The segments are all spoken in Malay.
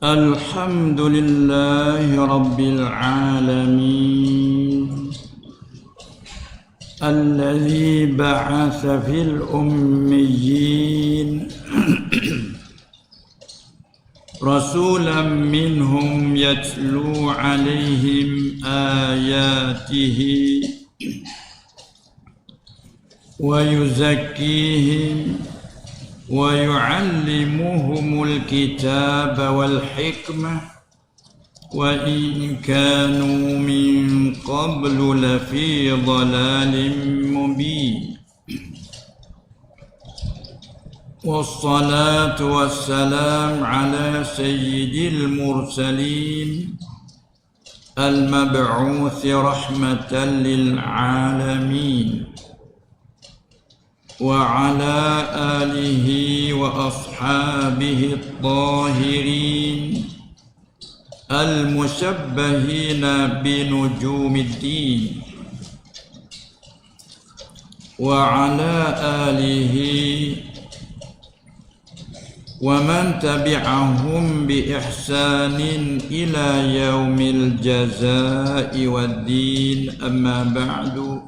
الحمد لله رب العالمين الذي بعث في الأميين رسولا منهم يتلو عليهم آياته ويزكيهم ويعلمهم الكتاب والحكمة وإن كانوا من قبل لفي ضلال مبين والصلاة والسلام على سيد المرسلين المبعوث رحمة للعالمين وعلى آله وأصحابه الطاهرين المشبهين بنجوم الدين وعلى آله ومن تبعهم بإحسان إلى يوم الجزاء والدين أما بعد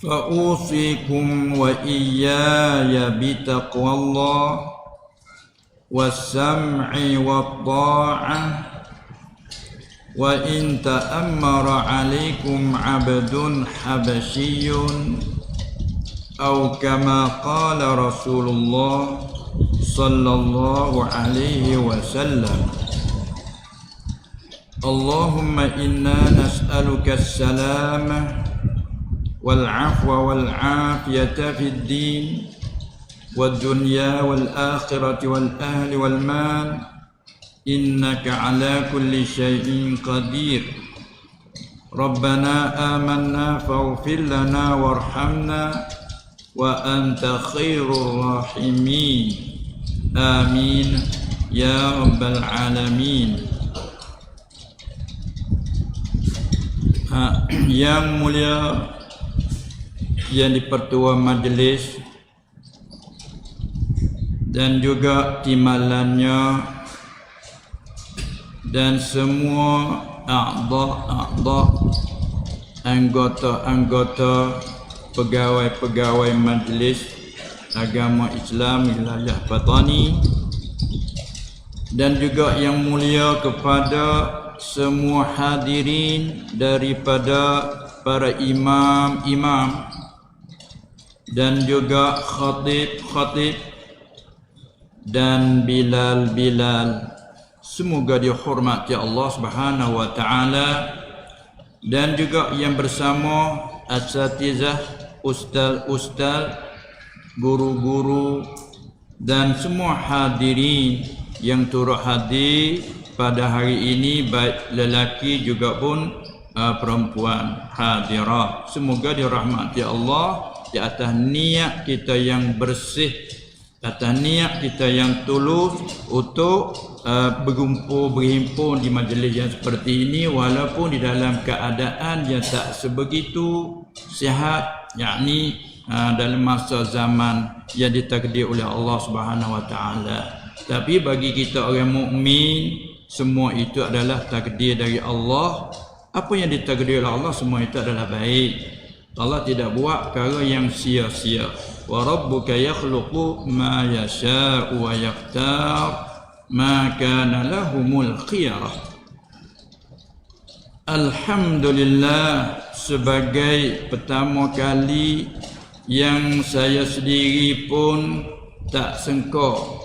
فأوصيكم وإياي بتقوى الله والسمع والطاعة وإن تأمر عليكم عبد حبشي أو كما قال رسول الله صلى الله عليه وسلم اللهم إنا نسألك السلامة والعفو والعافية في الدين والدنيا والآخرة والأهل والمال إنك على كل شيء قدير ربنا آمنا فاغفر لنا وارحمنا وأنت خير الراحمين آمين يا رب العالمين. Yang mulia, yang dipertua majlis dan juga timbalannya dan semua anggota-anggota pegawai-pegawai majlis agama Islam wilayah Patani, dan juga yang mulia kepada semua hadirin daripada para imam-imam dan juga khatib-khatib dan bilal-bilal, semoga dihormati Allah Subhanahu wa taala, dan juga yang bersama asatizah, ustaz-ustaz, guru-guru dan semua hadirin yang turut hadir pada hari ini, baik lelaki juga pun perempuan hadirat. Semoga dirahmati Allah di atas niat kita yang bersih, atas niat kita yang tulus untuk berhimpun di majlis yang seperti ini, walaupun di dalam keadaan yang tak sebegitu sihat, yakni dalam masa zaman yang ditakdir oleh Allah Subhanahu wa taala. Tapi bagi kita orang mukmin, semua itu adalah takdir dari Allah. Apa yang ditakdir oleh Allah, semua itu adalah baik. Allah tidak buat perkara yang sia-sia. Wa rabbuka yakhluqu ma yasha'u wa yakhtar ma kana lahumul khiyarah. Alhamdulillah, sebagai pertama kali yang saya sendiri pun tak sangka,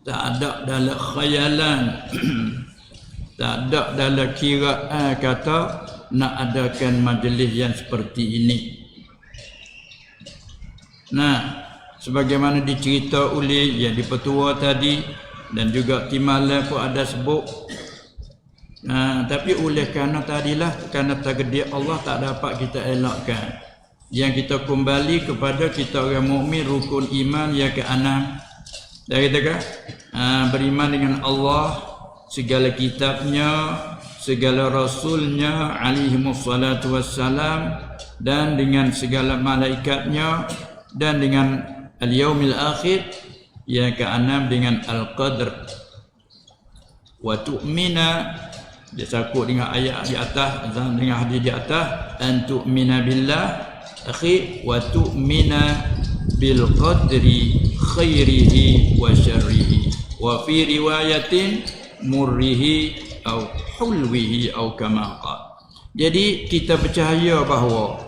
tak ada dalam khayalan tak ada dalam kiraan kata nak adakan majlis yang seperti ini. Nah, sebagaimana dicerita oleh yang dipertua tadi dan juga timbalan pun ada sebut, tapi oleh kerana tadilah, kerana takdir Allah tak dapat kita elakkan. Yang kita kembali kepada kita orang mukmin, rukun iman yang ke-6. Dari kita beriman dengan Allah, segala kitabnya, segala rasulnya alaihi wassalatu wassalam, dan dengan segala malaikatnya, dan dengan al-yaumil akhir, Yang keenam dengan al-qadr. Wa tu'mina, dia sakut dengan ayat di atas, dengan hadis di atas, an tu'mina billah akhi wa tu'mina bil qadri khairihi wa syarrihi wa fi riwayatin murrihi au hulwihi au kama qala. Jadi kita percaya bahawa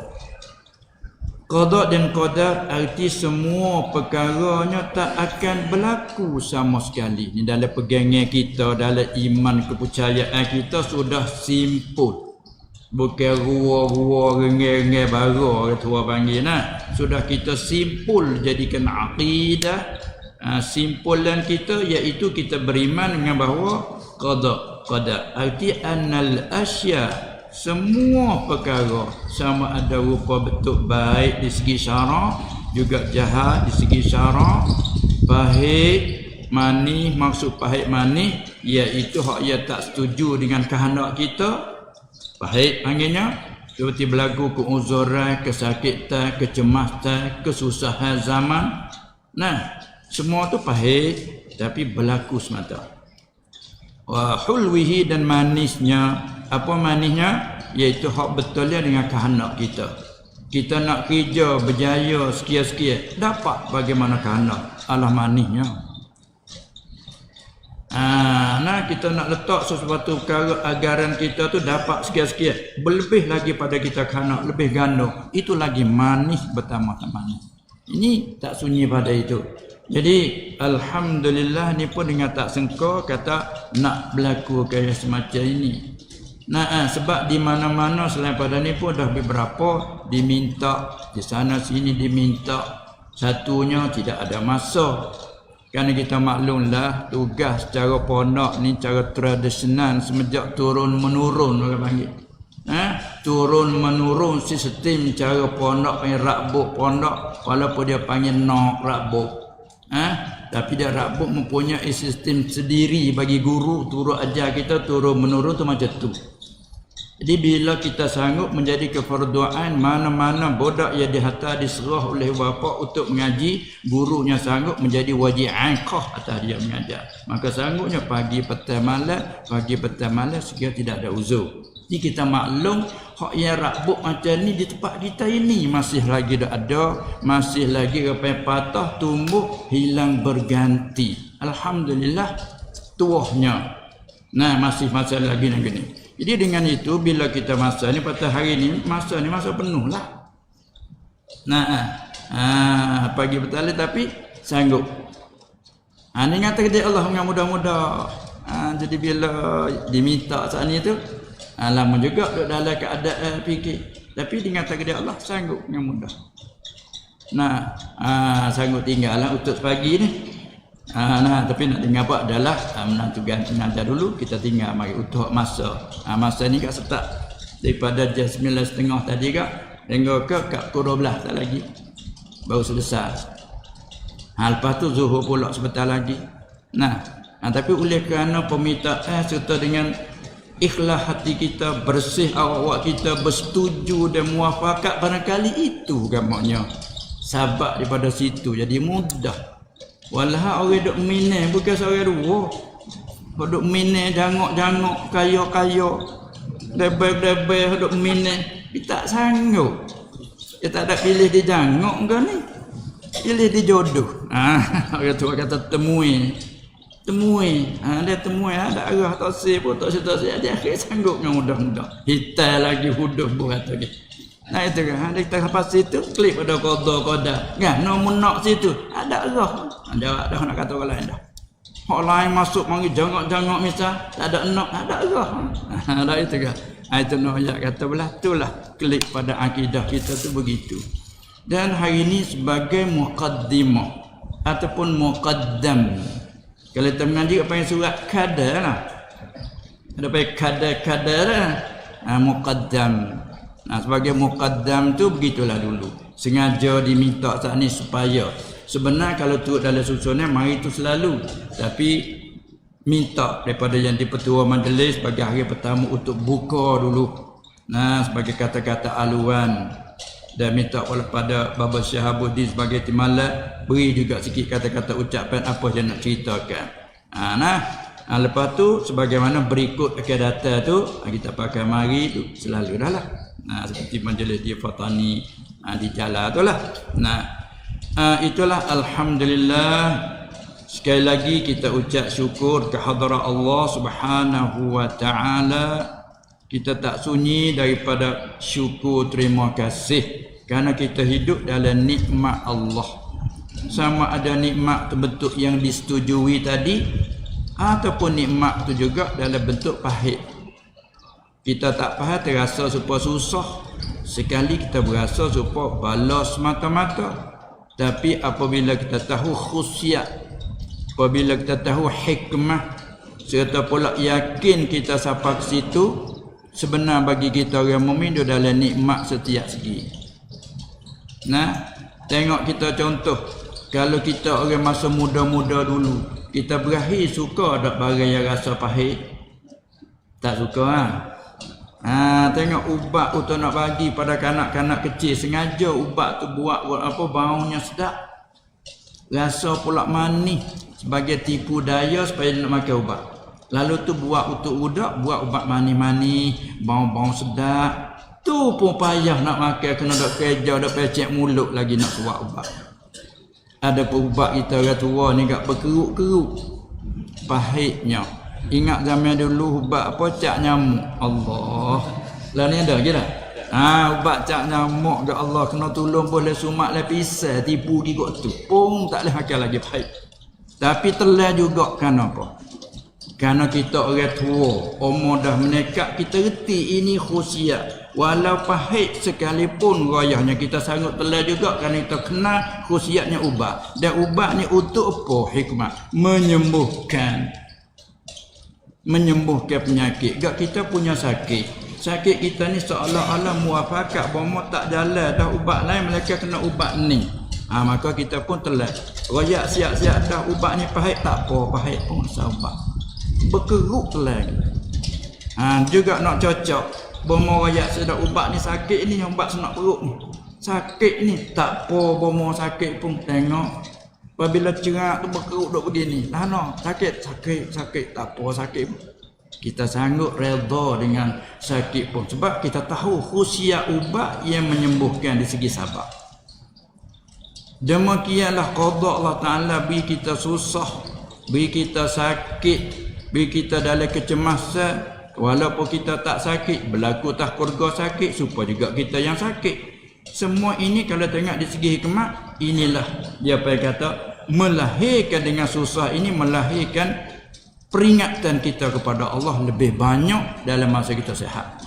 qada dan qadar arti semua perkaranya tak akan berlaku sama sekali. Ini dalam pegangan kita, dalam iman kepercayaan kita sudah simpul. Bukan rua-rua rengai-rengai bara kata orang panggil nah. Sudah kita simpul jadikan akidah. Simpulan kita iaitu kita beriman dengan bahawa qada qadar arti annal asya, semua perkara sama ada rupa bentuk baik di segi syarak, juga jahat di segi syarak, pahit manis, maksud pahit manis iaitu hak ia tak setuju dengan kehendak kita, pahit panggilnya, seperti berlaku keuzuran, kesakitan, kecemasan, kesusahan zaman. Nah, semua tu pahit tapi berlaku semata. Wa hulwihi, dan manisnya, apa manisnya? Iaitu hak betulnya dengan kehendak kita. Kita nak kerja berjaya sekian-sekian, dapat bagaimana kehendak, Allah manisnya. Nah, kita nak letak sesuatu perkara agaran kita tu dapat sekian-sekian, berlebih lagi pada kita kehendak, lebih ganda, itu lagi manis bertambah manis. Ini tak sunyi pada itu. Jadi alhamdulillah ni pun dengan tak sengka kata nak berlaku kaya semacam ini. Nah, sebab di mana-mana selain pada ni pun dah beberapa diminta, di sana sini diminta, satunya tidak ada masa. Kerana kita maklumlah tugas secara pondok ni cara tradisional semenjak turun menurun orang panggil. Turun menurun sistem cara pondok panggil rakbuk pondok, walaupun dia panggil nok rakbuk. Tapi dia rakbuk mempunyai sistem sendiri bagi guru turun ajar kita turun menurun tu macam tu. Jadi bila kita sanggup menjadi kefarduan, mana-mana budak yang dihantar diserah oleh bapa untuk mengaji, gurunya sanggup menjadi wajib angkah atas dia mengajar. Maka sanggupnya pagi petang malam sekiranya tidak ada uzur. Jadi kita maklum hak yang rakbuk macam ni di tempat kita ini masih lagi ada, masih lagi apa yang patah, tumbuh, hilang berganti. Alhamdulillah tuahnya. Nah, masih masa lagi nak gini. Jadi dengan itu bila kita masa ni pada hari ni masa penuh lah. Nah, pagi petang tapi sanggup. Ni kata kerja Allah dengan mudah-mudah. Jadi bila diminta saat ni tu, lama juga duduk dalam keadaan fikir. Tapi dengan takdir Allah sanggup dengan mudah. Nah, sanggup tinggal lah untuk pagi ni. Tapi nak tinggal apa adalah menantu ganti nanti dulu kita tinggal mari untuk masa. Masa ni kat start daripada jam 9.30 tadi kak hingga ke pukul 12 tak lagi. Baru selesai. Lepas tu zuhur pula sebentar lagi. Tapi oleh kerana permintaan serta dengan ikhlas hati kita, bersih awak kita, bersetuju dan muafakat, barangkali itu gamaknya sabab daripada situ jadi mudah. Walah orang duk minai bukan seorang dua. Duk minai jangok-jangok, kaya-kaya, debel-debel duk minai, dia tak sanggup. Dia tak ada pilih di jangok ke ni, pilih di jodoh. Orang tua kata temui. Dia temui ada arah tak sih pun tak sih dia akhir sanggup dengan mudah-mudah. Hitai lagi huduh buat lagi. Itu kan kita lepas situ klik pada qada. Kan nombor nak situ ada arah. Jawab dah nak kata orang lain dah. Orang lain masuk mari jangok-jangok misal tak ada nak ada arah. Ada itu kan. Itu nak kata belah itulah klik pada akidah kita tu begitu. Dan hari ini sebagai muqaddimah ataupun muqaddam. Kalau kita mengaji apa yang surat kadar lah. Ada apa kadar lah. Muqaddam. Sebagai muqaddam tu begitulah dulu. Sengaja diminta saat ni supaya. Sebenarnya kalau tu dalam susunnya mari tu selalu. Tapi minta daripada yang dipertua majlis bagi hari pertama untuk buka dulu. Sebagai kata-kata aluan. dan minta pada Baba Syahabuddin sebagai timbalan beri juga sikit kata-kata ucapan apa yang nak ceritakan. Lepas tu sebagaimana berikut akan datang tu kita pakai mari tu selalu dah lah. Seperti majlis di Fatani di jalan tu lah. Itulah alhamdulillah. Sekali lagi kita ucap syukur kehadrat Allah Subhanahu wa taala. Kita tak sunyi daripada syukur terima kasih kerana kita hidup dalam nikmat Allah. Sama ada nikmat bentuk yang disetujui tadi ataupun nikmat tu juga dalam bentuk pahit. Kita tak faham terasa supaya susah. Sekali kita berasa supaya balas semata-mata. Tapi apabila kita tahu khusyat, apabila kita tahu hikmah, serta pula yakin kita sampai ke situ, sebenar bagi kita orang mukmin dalam nikmat setiap segi. Tengok kita contoh, kalau kita orang masa muda-muda dulu, kita berakhir suka tak barang yang rasa pahit? Tak suka tengok ubat tu nak bagi pada kanak-kanak kecil, sengaja ubat tu buat apa baunya sedap, rasa pula manis sebagai tipu daya supaya nak makan ubat. Lalu tu buat untuk budak, buat ubat manis-manis, bau-bau sedap. Tu pun payah nak makan, kena dok kerja, dok pecek mulut lagi nak buat ubat. Ada pun ubat kita orang tua ni kat berkeruk-keruk pahitnya. Ingat zaman dulu ubat apa cak nyamuk. Allah. Lah ni ada lagi dah. Ubat cak nyamuk ke Allah kena tolong boleh sumak le pisah tipu gigok tu. Pun tak boleh makan lagi pahit. Tapi telah juga kan apa? Kerana kita orang tua, umur dah menekat, kita reti ini khusyat. Walau pahit sekalipun rayahnya kita sanggup telah juga kerana kita kenal khusyatnya ubat. Dan ubat ni untuk apa hikmah? Menyembuhkan penyakit. Gak kita punya sakit. Sakit kita ni seolah-olah muafakat bahawa tak jalan dah ubat lain, mereka kena ubat ni. Maka kita pun telah royak siap-siap dah ubat ni pahit, tak apa pahit pun asal ubat. Berkeruk lagi. Juga nak cocok. Bomo royak sedap ubat ni sakit ni, ubat senak perut ni. Sakit ni tak apa bomo sakit pun tengok. Apabila cerak tu berkeruk duk begini. Sakit tak apa sakit pun. Kita sanggup redha dengan sakit pun sebab kita tahu khusyat ubat yang menyembuhkan di segi sabar. Demikianlah qada Allah Taala beri kita susah, beri kita sakit, beri kita dalam kecemasan. Walaupun kita tak sakit, berlaku tah keluarga sakit, supaya juga kita yang sakit. Semua ini kalau tengok di segi hikmah, inilah dia apa yang kata melahirkan dengan susah ini, melahirkan peringatan kita kepada Allah lebih banyak dalam masa kita sihat.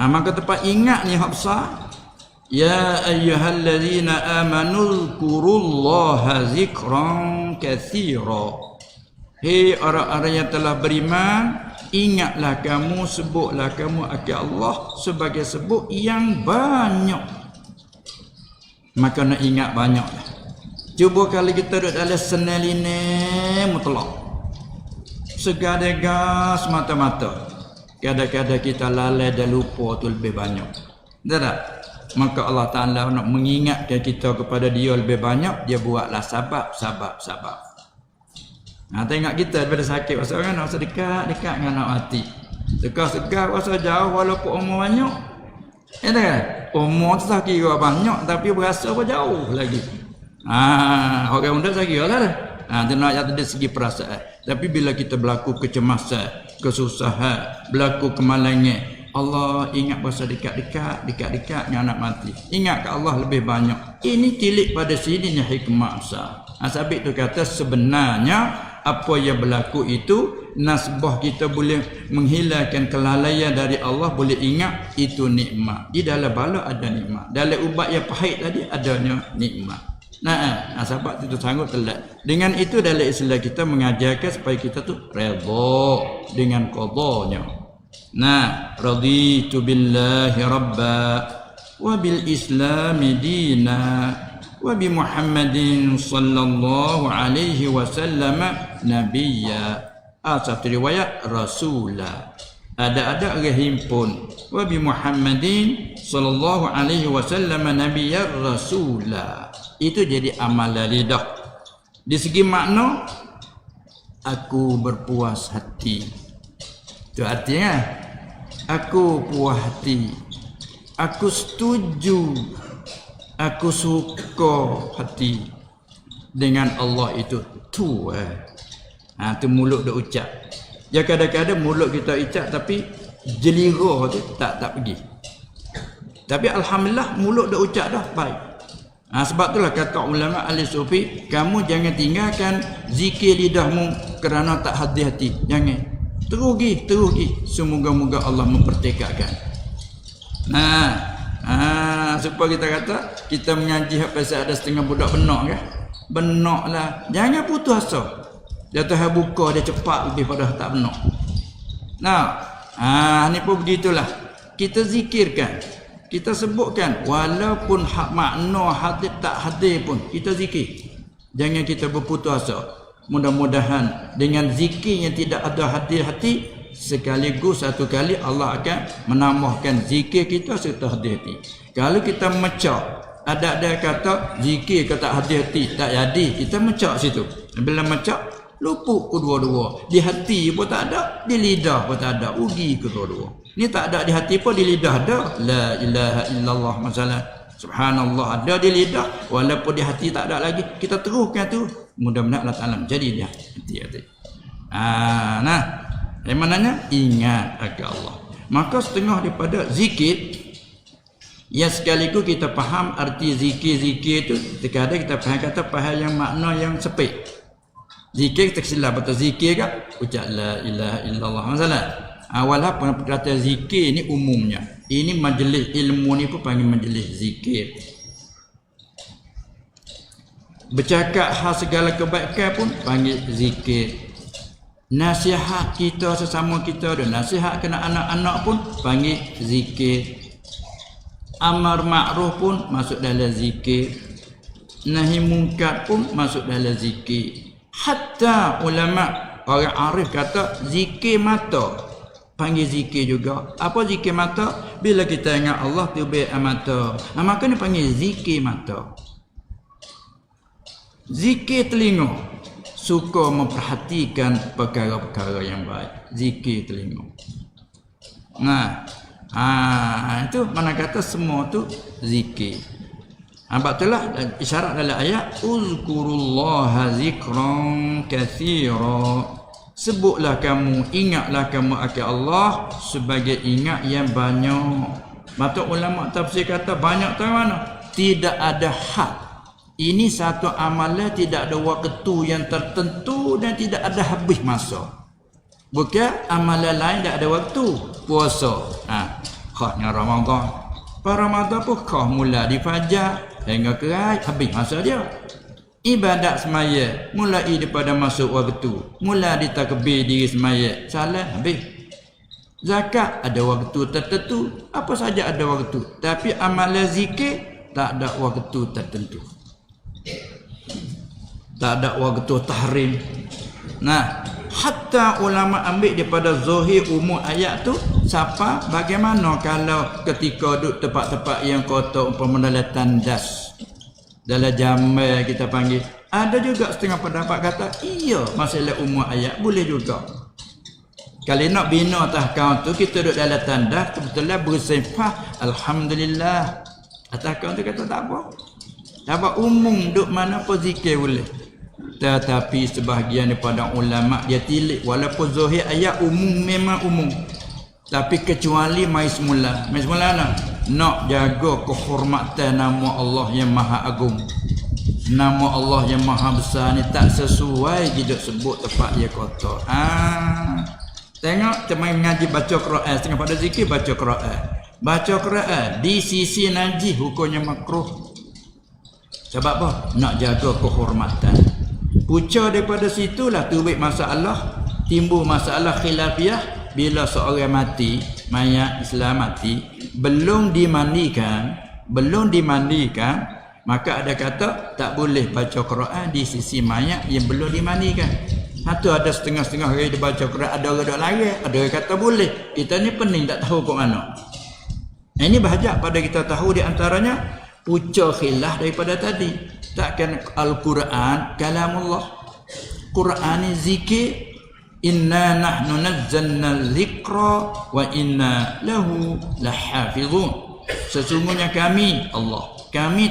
Maka tempat ingat ni hak besar. Ya ayyuhallazina amanu zkurullaha zikran katsira. Hei orang-orang yang telah beriman, ingatlah kamu, sebutlah kamu akan Allah sebagai sebut yang banyak. Maka nak ingat banyak. Cuba kalau kita duduk dalam seneline mutlak, segada-gada semata-mata, kadang-kadang kita lalai dan lupa tu lebih banyak. Tak? Maka Allah Ta'ala nak mengingatkan kita kepada dia lebih banyak, dia buatlah sabab. Tengok kita daripada sakit pasal orang nak dekat dengan nak mati. Segar pasal jauh walaupun umur banyak. Kan? Umur tu tak kira banyak tapi berasa apa jauh lagi. Orang muda tak kira lah. Dia nak dari segi perasaan. Tapi bila kita berlaku kecemasan, kesusahan, berlaku kemalangan, Allah ingat bahasa dekat-dekat dengan anak mati. Ingat ke Allah lebih banyak. Ini tilik pada sininya hikmah besar. Sabit tu kata sebenarnya apa yang berlaku itu nasbah kita boleh menghilangkan kelalaian dari Allah, boleh ingat itu nikmat. Di dalam bala ada nikmat. Dalam ubat yang pahit tadi adanya nikmat. Sebab itu sanggup telat. Dengan itu dalam Islam kita mengajarkan supaya kita tu redha dengan qadanya. Raditu billahi rabba wa bil islami dina wa bi Muhammadin sallallahu alaihi wasallam nabiyya. Satu riwayat rasulah. ada orang himpun wa bi Muhammadin sallallahu alaihi wasallam nabiyyar rasula. Itu jadi amalan lidah. Di segi makna, aku berpuas hati. Itu artinya aku puas hati, aku setuju, aku suka hati dengan Allah itu. Tu tu mulut dah ucap. Ya kadang-kadang mulut kita ucap tapi jelira tu tak pergi. Tapi alhamdulillah mulut dah ucap dah baik. Sebab itulah kata ulama ahli sufi, kamu jangan tinggalkan zikir lidahmu kerana tak hati-hati. Jangan. Terus pergi. Semoga-moga Allah mempertekatkan. Supaya kita kata kita mengaji pasal ada setengah budak benak kan? Benak lah. Jangan putus asa. Dia tahu buka dia cepat lebih pada tak benak. Ni pun begitulah. Kita zikirkan, kita sebutkan walaupun hak makna hadir tak hadir pun kita zikir. Jangan kita berputus asa. Mudah-mudahan dengan zikir yang tidak ada hati-hati, sekaligus satu kali Allah akan menambahkan zikir kita serta hati-hati. Kalau kita mecak, ada kata zikir kata hati-hati tak jadi, kita mecak situ. Bila mecak luput kedua-dua. Di hati pun tak ada, di lidah pun tak ada, ugi kedua-dua. Ni tak ada di hati pun, di lidah ada. La ilaha illallah masalah. Subhanallah ada di lidah, walaupun di hati tak ada lagi. Kita teruskan tu. Mudah-mudahan Allah Ta'ala jadi dia hati-hati. Yang mananya ingat akan Allah. Maka setengah daripada zikir yang sekaligus kita faham arti zikir-zikir itu, terkadang kita faham yang makna yang sempit. Zikir kita silap betul zikir kan? Ucap la ilaha illallah masalah. Walaupun kata zikir ni umumnya. Ini majlis ilmu ni pun panggil majlis zikir. Bercakap hal segala kebaikan pun panggil zikir. Nasihat kita sesama kita dan nasihat kena anak-anak pun panggil zikir. Amar ma'ruf pun masuk dalam zikir. Nahi mungkar pun masuk dalam zikir. Hatta ulama orang arif kata zikir mata panggil zikir juga. Apa zikir mata? Bila kita ingat Allah tu baik mata. Maka ni panggil zikir mata. Zikir telinga, suka memperhatikan perkara-perkara yang baik. Zikir telinga. Itu mana kata semua tu zikir. Sebab itulah isyarat dalam ayat uzkurullaha zikran katsira. Sebutlah kamu, ingatlah kamu akan Allah sebagai ingat yang banyak. Maka ulama tafsir kata banyak tahu mana? Tidak ada had. Ini satu amalan tidak ada waktu yang tertentu dan tidak ada habis masa. Bukan amalan lain tak ada waktu. Puasa. Khasnya Ramadan. Pada Ramadan pun khas mula di fajar hingga kerai habis masa dia. Ibadat semaya mulai daripada masuk waktu, mula ditakbir diri semaya, salat habis. Zakat ada waktu tertentu, apa saja ada waktu. Tapi amalan zikir tak ada waktu tertentu. Tak ada waktu tahrim. Hatta ulama ambil daripada zahir umum ayat tu, siapa bagaimana kalau ketika duduk tempat-tempat yang kotor umpama dalam tandas, dalam jamai kita panggil. Ada juga setengah pendapat kata iya masalah umum ayat boleh juga. Kalau nak bina atas kaun tu kita duduk dalam tandas kebetulan bersifat alhamdulillah. Atas kaun tu kata tak apa. Sebab umum duduk mana pun zikir boleh. Tetapi sebahagian daripada ulama dia tilik walaupun zahir ayat umum memang umum. Tapi kecuali mai semula. Mai semula nak jaga kehormatan nama Allah yang Maha Agung. Nama Allah yang Maha Besar ni tak sesuai kita sebut tempat dia kotor. Tengok teman mengaji baca Quran, setengah pada zikir baca Quran. Baca Quran di sisi najis hukumnya makruh. Sebab apa? Nak jaga kehormatan. Puca daripada situlah tubuh masalah, timbul masalah khilafiyah bila seorang mati, mayat Islam mati, belum dimandikan, maka ada kata tak boleh baca Quran di sisi mayat yang belum dimandikan. Satu ada setengah-setengah hari dia baca Quran, ada orang dok lari, ada orang kata boleh. Kita ni pening tak tahu kok mana. Ini bahajak pada kita tahu di antaranya pucuk khilaf daripada tadi. Takkan Al-Quran kalamullah. Quran ni zikir. Inna nahnu nazzalna dzikra wa inna lahu lahafizun. Sesungguhnya kami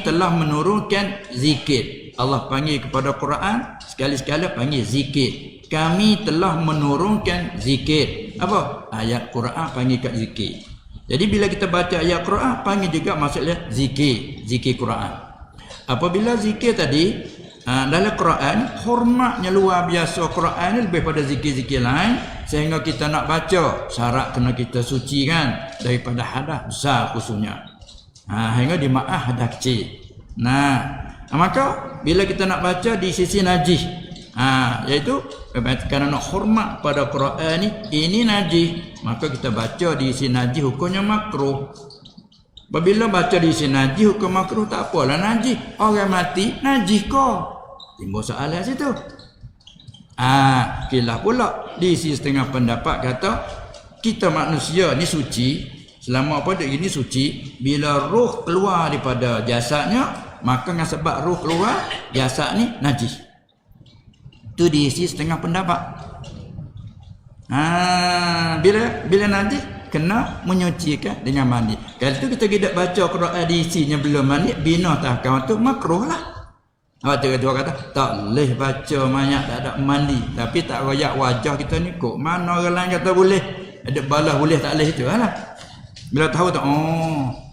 telah menurunkan zikir. Allah panggil kepada Quran sekali-sekala panggil zikir. Kami telah menurunkan zikir. Apa? Ayat Quran panggil kat zikir. Jadi bila kita baca ayat Quran panggil juga maksudnya zikir Quran. Apabila zikir tadi dalam Quran hormatnya luar biasa. Quran ni lebih pada zikir-zikir lain, sehingga kita nak baca syarat kena kita suci kan daripada hadas besar khususnya. Hingga dimaaf hadas kecil. Maka bila kita nak baca di sisi najis, iaitu kerana nak hormat pada Quran ini najis, maka kita baca di sisi najis hukumnya makruh. Apabila baca di sisi najis hukum makruh, tak apalah najis. Orang mati najis kau. Timbul soalan situ. Khilaf pula di sisi setengah pendapat kata kita manusia ni suci selama apa dek ini suci. Bila roh keluar daripada jasadnya, maka dengan sebab roh keluar jasad ni najis. Itu di sisi setengah pendapat. Bila najis kena menyucikan dengan mandi. Kalau tu kita tidak baca Quran di isinya belum mandi, bina tak kawan tu makruh lah. Waktu kedua kata tak boleh baca mayat tak ada mandi, tapi tak royak wajah kita ni kok mana orang lain kata boleh, ada balas boleh tak boleh itu lah. Bila tahu tak,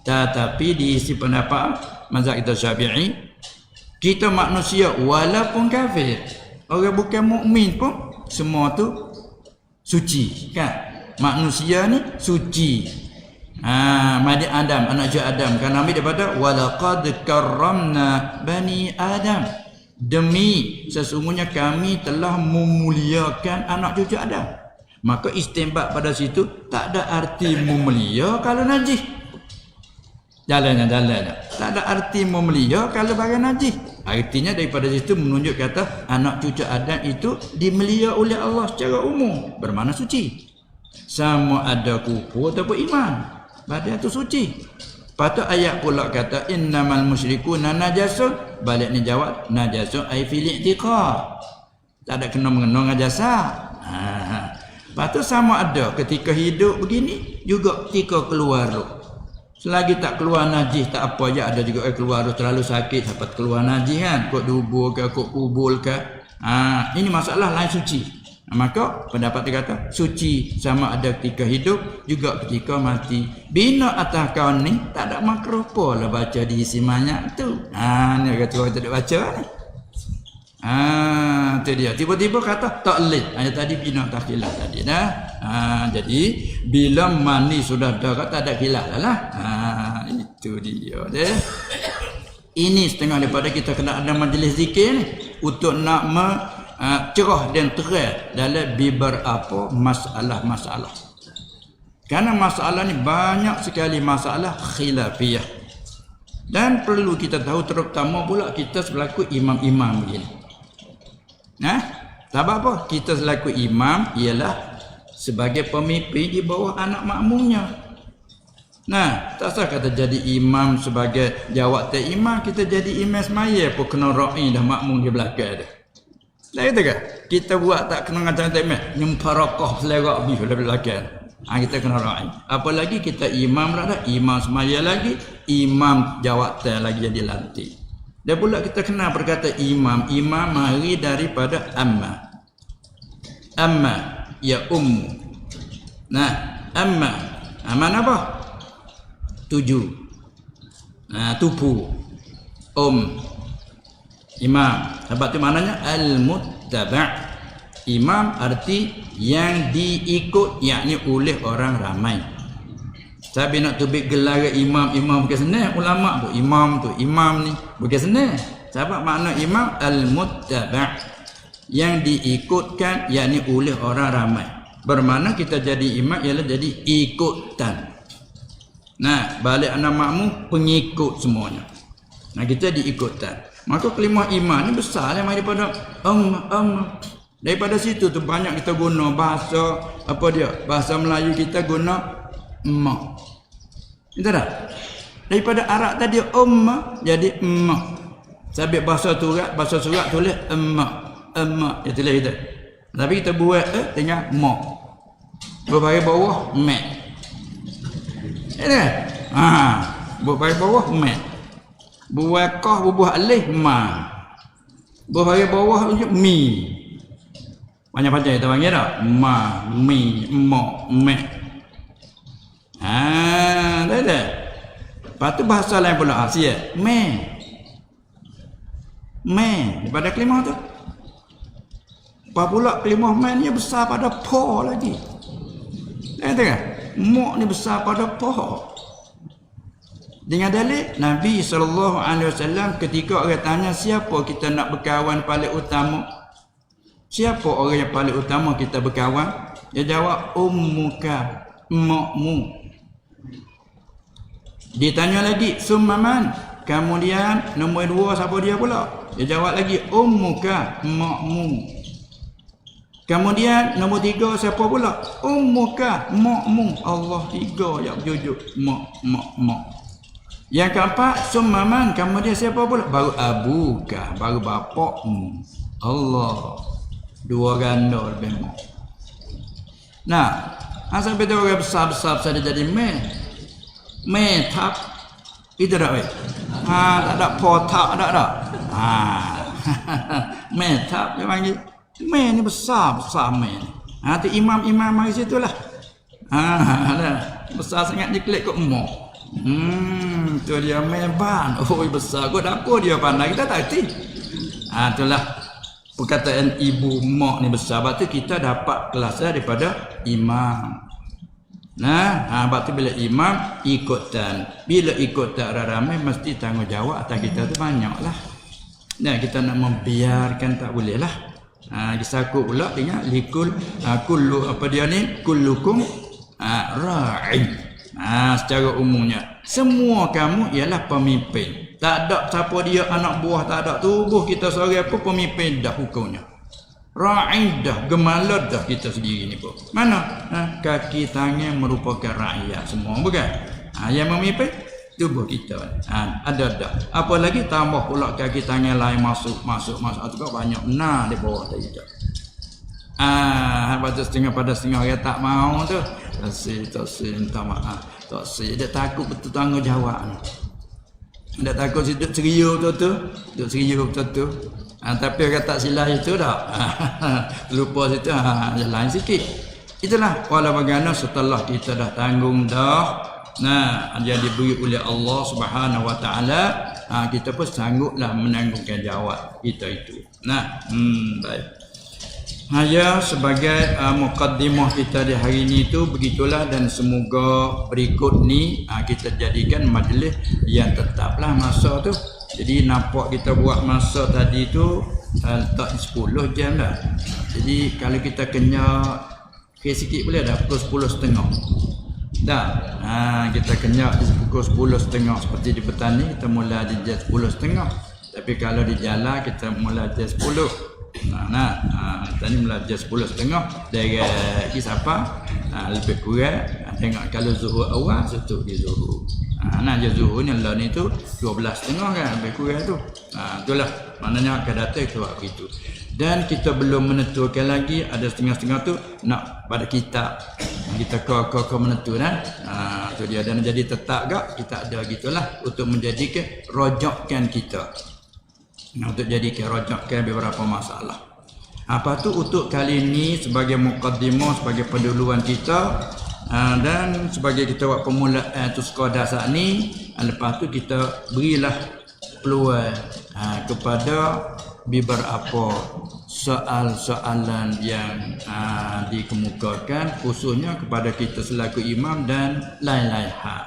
tetapi di isi pendapat mazhab kita Syafi'i, kita manusia walaupun kafir, orang bukan mukmin pun semua tu suci kan. Manusia ni suci. Madi Adam, anak cucu Adam, kan ambil daripada walaqad karramna bani Adam. Demi sesungguhnya kami telah memuliakan anak cucu Adam. Maka istinbat pada situ tak ada arti memulia kalau najis. Jalannya. Tak ada arti memulia kalau bagai najis. Artinya daripada situ menunjuk kata anak cucu Adam itu dimelia oleh Allah secara umum, bermakna suci. Sama ada kufur ataupun iman, badan itu suci. Patut ayat pula kata innamal musyrikuna najasun. Balik ni jawab najasun ai fil i'tiqad. Tak ada kena mengena najasah. Patut sama ada ketika hidup begini juga ketika keluar roh. Selagi tak keluar najis tak apa je, ada juga keluar roh terlalu sakit dapat keluar najis kan, kok dubur ke kok kubul ke. Ini masalah lain suci. Maka pendapat dia kata suci sama ada ketika hidup juga ketika mati. Bina atas kawan ni tak ada makruh lah baca di isi mayat tu. Ni kata orang tak baca ni. Tu dia. Tiba-tiba kata tak boleh. Tadi bina atas khilaf tadi dah. Jadi bila mandi sudah dah kata tak ada khilaf lah. Itu dia deh. Ini setengah daripada kita kena ada majlis zikir ni untuk nak cerah dan terang dalam beberapa masalah-masalah. Kerana masalah ni banyak sekali masalah khilafiyah. Dan perlu kita tahu terutama pula kita selaku imam-imam begini. Sebab apa? Kita selaku imam ialah sebagai pemimpin di bawah anak makmumnya. Tak sah kata jadi imam sebagai jawab imam, kita jadi imam semaya pun kena ra'i dah makmum di belakang dah. Dah kata ke? Kita buat tak kena ngajar imam, nyumparakah selerak bih dalam belakang. Kita kena ra'i. Apalagi kita imam dah, imam semaya lagi, imam jawatan lagi jadi lantik. Dan pula kita kena berkata imam mari daripada amma ya ummu. Amma apa? Tuju. Tupu. Imam. Sebab itu maknanya al-muttaba'. Imam arti yang diikut, yakni oleh orang ramai. Tapi nak tubik gelar imam bukan senang. Ulama tu imam ni bukan senang. Sebab makna imam al-muttaba', yang diikutkan, yakni oleh orang ramai. Bermakna kita jadi imam ialah jadi ikutan. Balik anak makmum pengikut semuanya. Kita diikutan. Maka kelimah iman ni besar lah daripada Daripada situ tu banyak kita guna bahasa apa dia? Bahasa Melayu kita guna mak. Itu dah. Daripada Arab tadi jadi mak. Sabit bahasa surat tulis emak. Emak itu lah kita. Tapi kita buat tengah mak. Berbagai bawah mak. Kan? Berbagai bawah mak. Buat kah bubuh alih ma. Berbagai bawah untuk mi. Panjang-panjang kita panggil tak? Ma, mi, mak, mek. Dah. Lepas tu bahasa lain pula. Siap. Me. Daripada kelimah tu. Lepas pula kelimah me ni besar pada po lagi. Kata kan? Mak ni besar pada po. Dengan dalil Nabi SAW ketika orang tanya siapa kita nak berkawan paling utama, siapa orang yang paling utama kita berkawan, dia jawab ummuka, makmu. Ditanya lagi summaman, kemudian nombor 2 siapa dia pula? Dia jawab lagi ummuka, makmu. Kemudian nombor 3 siapa pula? Ummuka, makmu. Allah 3 yang berjujur mak. Yang keempat summaman, kemudian siapa pula? Baru abuka, baru bapakmu. Allah 2 ganda lebih mak. Nah, sampai tu orang besar-besar saya jadi metap. Itu dah weh. Tak ada potap tak. Metap dia panggil. Ni besar me. Tu imam-imam mari situlah. Besar sangat dia klik kot mak. Tu dia meban. Besar kot dapur dia pandai kita tak erti. Itulah perkataan ibu mak ni besar. Sebab tu kita dapat kelasnya daripada imam. Sebab tu bila imam ikutan. Bila ikutan ramai mesti tanggungjawab atas kita tu banyak lah. Kita nak membiarkan tak boleh lah. Disakut pula dengan likul kullu apa dia ni? Kullukum ra'in. Secara umumnya semua kamu ialah pemimpin. Tak ada siapa dia anak buah, tak ada tubuh kita seorang pun pemimpin dah hukumnya. Ra'in dah, gemala dah kita sendiri ni pun. Mana? Kaki tangan merupakan rakyat semua, bukan? Yang memimpin tubuh kita. Ada dah. Apa lagi tambah pula kaki tangan lain masuk. Itu kan banyak di bawah tadi tu. Pada setengah orang tak mau tu. Tosi minta maaf. Tosi dia takut betul tanggungjawab. Dia takut hidup ceria betul. Tapi orang tak silap itu dah. Lupa situ jalan sikit. Itulah walau bagaimana setelah kita dah tanggung dah. Yang diberi oleh Allah Subhanahu Wa Taala, kita pun sangguplah menanggungkan jawab kita itu. Baik. Hanya sebagai mukaddimah kita di hari ini tu begitulah, dan semoga berikut ni kita jadikan majlis yang tetaplah masa tu. Jadi nampak kita buat masa tadi tu tak 10 jam dah. Jadi kalau kita kena sikit boleh dah pukul 10.30. Dah. Kita kena pukul 10.30 seperti di petani kita mula di jam 10.30. Tapi kalau di jalan kita mula jam 10. Tadi mula jam 10.30 dari siapa lebih kurang tengok kalau zuhur awal setuk di zuhur. Jam zuhur ni lah ni tu 12.30 kan lebih kurang tu. Itulah maknanya akan datang tu waktu itu. Dan kita belum menentukan lagi, ada setengah-setengah tu nak pada kitab. Kita kau menentu dah. Tu dia, dan jadi tetap gak kita ada gitulah untuk menjadikan rojakkan kita. Untuk jadikan rojakkan beberapa masalah. Apa tu untuk kali ini sebagai mukaddimah, sebagai pendahuluan kita, dan sebagai kita buat permulaan tu sekadar saat ni. Lepas tu kita berilah peluang kepada beberapa soalan-soalan yang dikemukakan, khususnya kepada kita selaku imam dan lain-lain hal.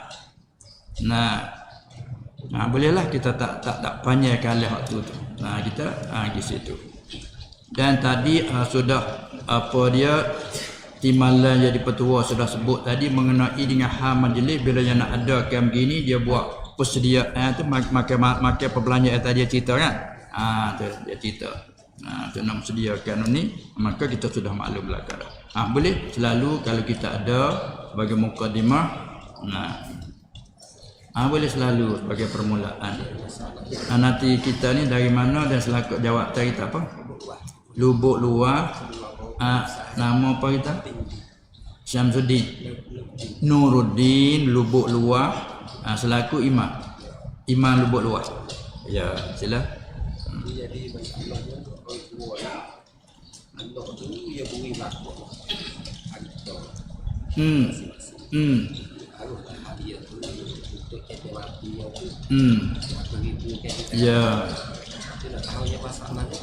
Bolehlah kita tak panjang kali waktu tu. Kita di situ. Dan tadi sudah timbalan jadi petua sudah sebut tadi mengenai dengan hal majlis bila yang nak adakan begini dia buat persediaan tu makan perbelanjaan tadi dia cerita kan. Tu dia cerita. Untuk nak sediakan ni, maka kita sudah maklum belaka dah. Boleh selalu kalau kita ada sebagai mukadimah, boleh selalu sebagai permulaan. Nanti kita ni dari mana dan selaku jawab tadi kita apa? Lubuk Luar. Nama apa kita? Syamsuddin Nuruddin Lubuk Luar, selaku imam Lubuk Luar. Ya, sila. Jadi masalahnya orang tua anak tu dia beri lapor anak harus hadiah tu untuk kita mati ya tidak tahu yang masalahnya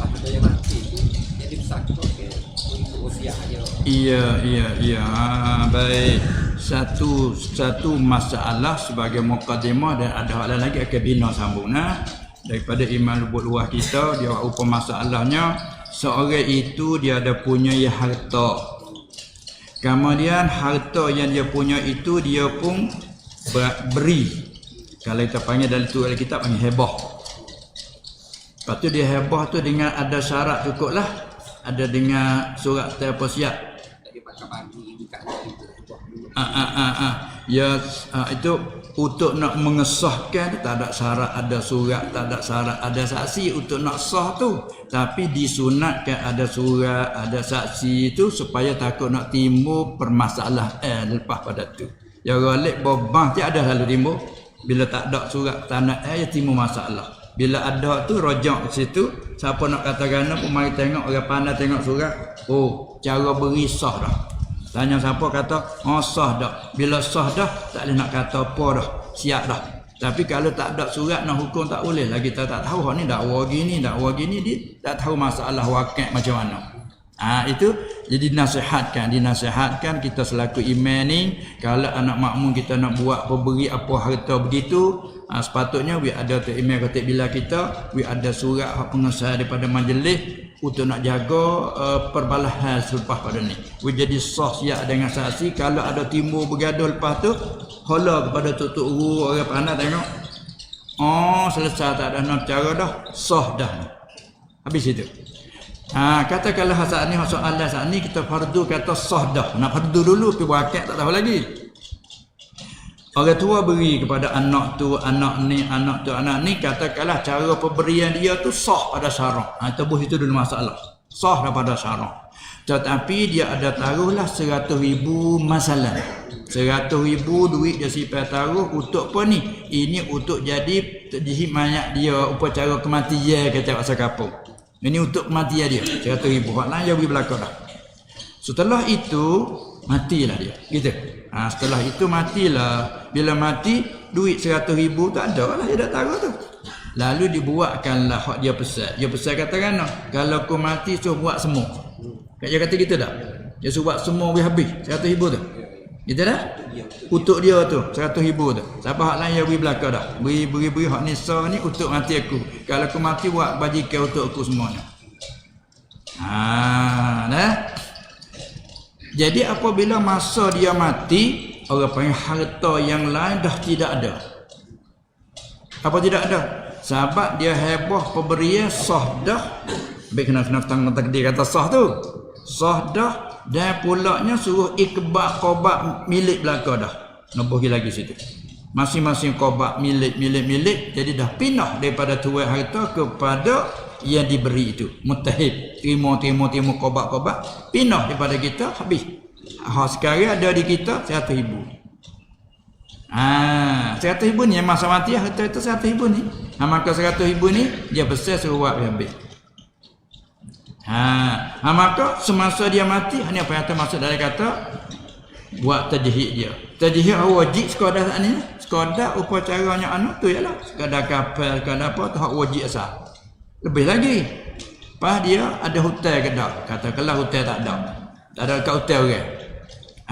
ada yang mati tu jadi bersatu ke usia aja. Iya. Baik. Satu masalah sebagai mukadimah dan ada hal lain lagi akan bina sambung daripada iman lubuk luar kita. Dia apa masalahnya, seorang itu dia ada punya harta, kemudian harta yang dia punya itu dia pun beri, kalau kita panggil dalam tu kita panggil hebah. Lepas tu dia hebah tu dengan ada syarat cukup lah, ada dengan surat apa siap itu untuk nak mengesahkan, tak ada syarat ada surat, tak ada syarat ada saksi untuk nak sah tu, tapi disunatkan ada surat ada saksi itu supaya takut nak timbul permasalahan lepas pada tu. Ya galik bobang tiada selalu timbul bila tak ada surat tanah ya timbul masalah. Bila ada tu rojak ke situ, siapa nak katakan pun mari tengok, orang pandai tengok surat, cara beri sah dah. Tanya siapa kata sah dah. Bila sah dah tak boleh nak kata apa dah, siap dah. Tapi kalau tak ada surat nak hukum tak boleh lagi. Kita tak tahu ni dakwa gini dia tak tahu masalah wakil macam mana. Itu jadi dinasihatkan kita selaku imam ni, kalau anak makmum kita nak buat pemberi apa harta begitu, sepatutnya ada tu imam kata bila kita ada surat pengesahan daripada majlis untuk nak jaga perbalahan selepas pada ni. Jadi sah siap dengan saksi. Kalau ada timbul bergaduh lepas tu, hola kepada tok guru orang pandai tengok. Selesai tak ada nak cara dah, sah dah. Habis itu. Katakanlah saat ni kita fardu kata sah dah. Nak fardu dulu pergi wakil tak tahu lagi. Orang tua beri kepada anak tu, anak ni, katakanlah cara pemberian dia tu sah pada syarak. Tebus itu dulu masalah. Sah daripada syarak. Tetapi dia ada taruhlah 100,000 masalah. 100,000 duit dia simpan taruh untuk apa ni? Ini untuk jadi himayat dia upacara kematian kata pasal kapung. Ini untuk kematian dia. 100,000. Hak lain dia beri belakang dah. Setelah itu matilah dia. Gitu. Setelah itu matilah. Bila mati duit 100,000 tak ada lah dia dah taruh tu. Lalu dibuatkanlah hak dia pesan. Dia pesan katakan kalau kau mati suruh buat semua. Dia kata gitu tak? Dia suruh buat semua habis 100,000 tu. Gitu dah? Untuk dia tu 100,000 tu. Siapa hak lain dia beri belakang dah. Beri hak nisa ni untuk mati aku. Kalau aku mati buat bajikan untuk aku semuanya. Dah. Jadi apabila masa dia mati, orang panggil harta yang lain dah tidak ada. Apa tidak ada? Sebab dia hebah pemberian sah dah. Baik kena takdir kata sah tu. Sah dah dan pulaknya suruh ikbal qobat milik belaka dah. Nabuhi lagi situ. Masing-masing qobat milik jadi dah pindah daripada tuan harta kepada yang diberi itu. Mutahib, terima qobat pindah daripada kita habis. Sekarang ada di kita 100,000. 100,000 ni masa mati harta itu 100,000 ni. Maka 100,000 ni dia besar suruh buat habis. Maka semasa dia mati ni apa yang termasuk dalam kata buat tajhid dia. Tajhid wajib sekadar saat ni. Sekadar upacaranya anak tu ialah sekadar kapal, sekadar apa tu hak wajib asal. Lebih lagi. Lepas dia ada hutan ke tak? Katakanlah hutan tak ada. Tak ada kat hutan orang.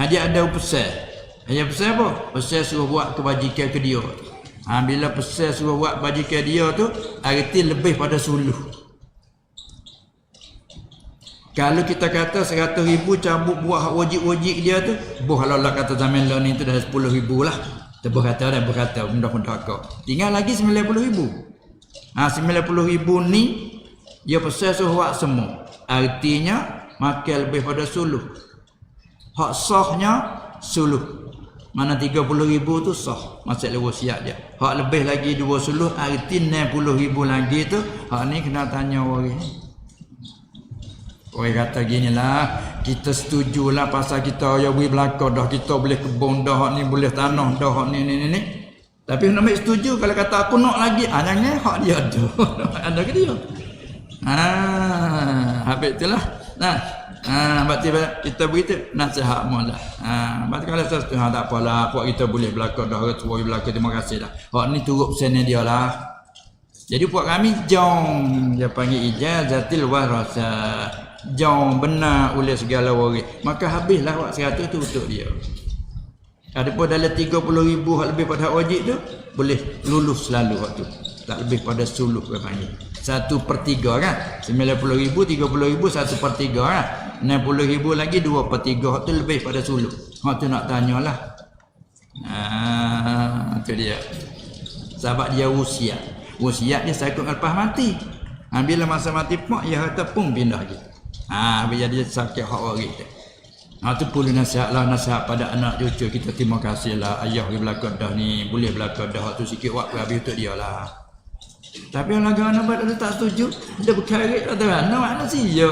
Dia ada pesan. Dia pesan apa? Pesan suruh buat kebajikan ke dia. Bila pesan suruh buat kebajikan dia tu, arti lebih pada suluh. Kalau kita kata 100,000 cabut buat hak wajib-wajib dia tu, Allah kata zaman lah ni tu dah 10,000 lah. Tebuh kata dan berkata mudah-mudah kau. Tinggal lagi 90,000. 90,000 ni Dia pesan suruh buat semua. Artinya makan lebih pada suluh. Hak sahnya suluh. Mana 30,000 tu sah. Masalah wasiat dia. Hak lebih lagi 20, arti 60,000 lagi tu. Hak ni kena tanya orang. Orang kata gini lah, kita setujulah pasal kita ya beri belakang dah, kita boleh kebun dah, hak ni boleh tanah dah, hak ni. Tapi nak ambil setuju kalau kata aku nak lagi, jangan hak dia ada. Ada ke dia? Habis itulah. Berarti kita berita nasihat mula. Berarti kalau sesuatu tak apalah, puak kita boleh belakang dah, tua belakang, terima kasih dah. Hak ni turut pesanan dia lah. Jadi puak kami jom dia panggil ijazatil warasa. Jom benar oleh segala orang. Maka habislah wak 100 tu untuk dia. Adapun dalam 30,000 hak lebih pada hak wajib tu boleh lulus selalu waktu. Tak lebih pada suluh dia panggil. 1/3 kan. 90,000, 30,000 1/3 kan. 60,000 lagi 2/3 hak tu lebih pada suluh. Hak tu nak tanyalah. Tu dia. Sebab dia usia. Usia dia sakit lepas mati. Bila masa mati pun ia harta pun pindah je. Bila dia sakit hak orang tu. Tu perlu nasihat pada anak cucu kita. Terima kasih lah ayah di belakang dah ni, boleh belakang dah tu sikit waktu habis untuk dia lah. Tapi orang anak dia tak setuju, dia berkarit kata mana manusia.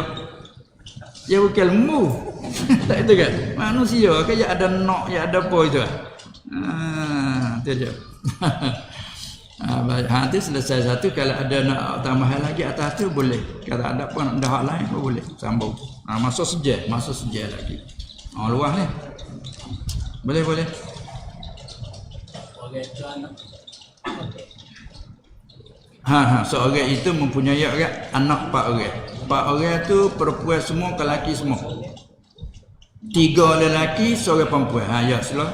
Dia bukan lembu. Tak itu kan? Manusia kan ya ada nak, ya ada apa itu. Tu je. Nanti selesai satu, kalau ada nak tambahan lagi atas tu boleh. Kalau ada pun dah hak lain pun boleh sambung. Masuk sejak lagi. Luah ni. Boleh. Seorang itu mempunyai anak 4 orang. 4 orang tu perempuan semua, lelaki semua. 3 lelaki, seorang perempuan. Ya, sila.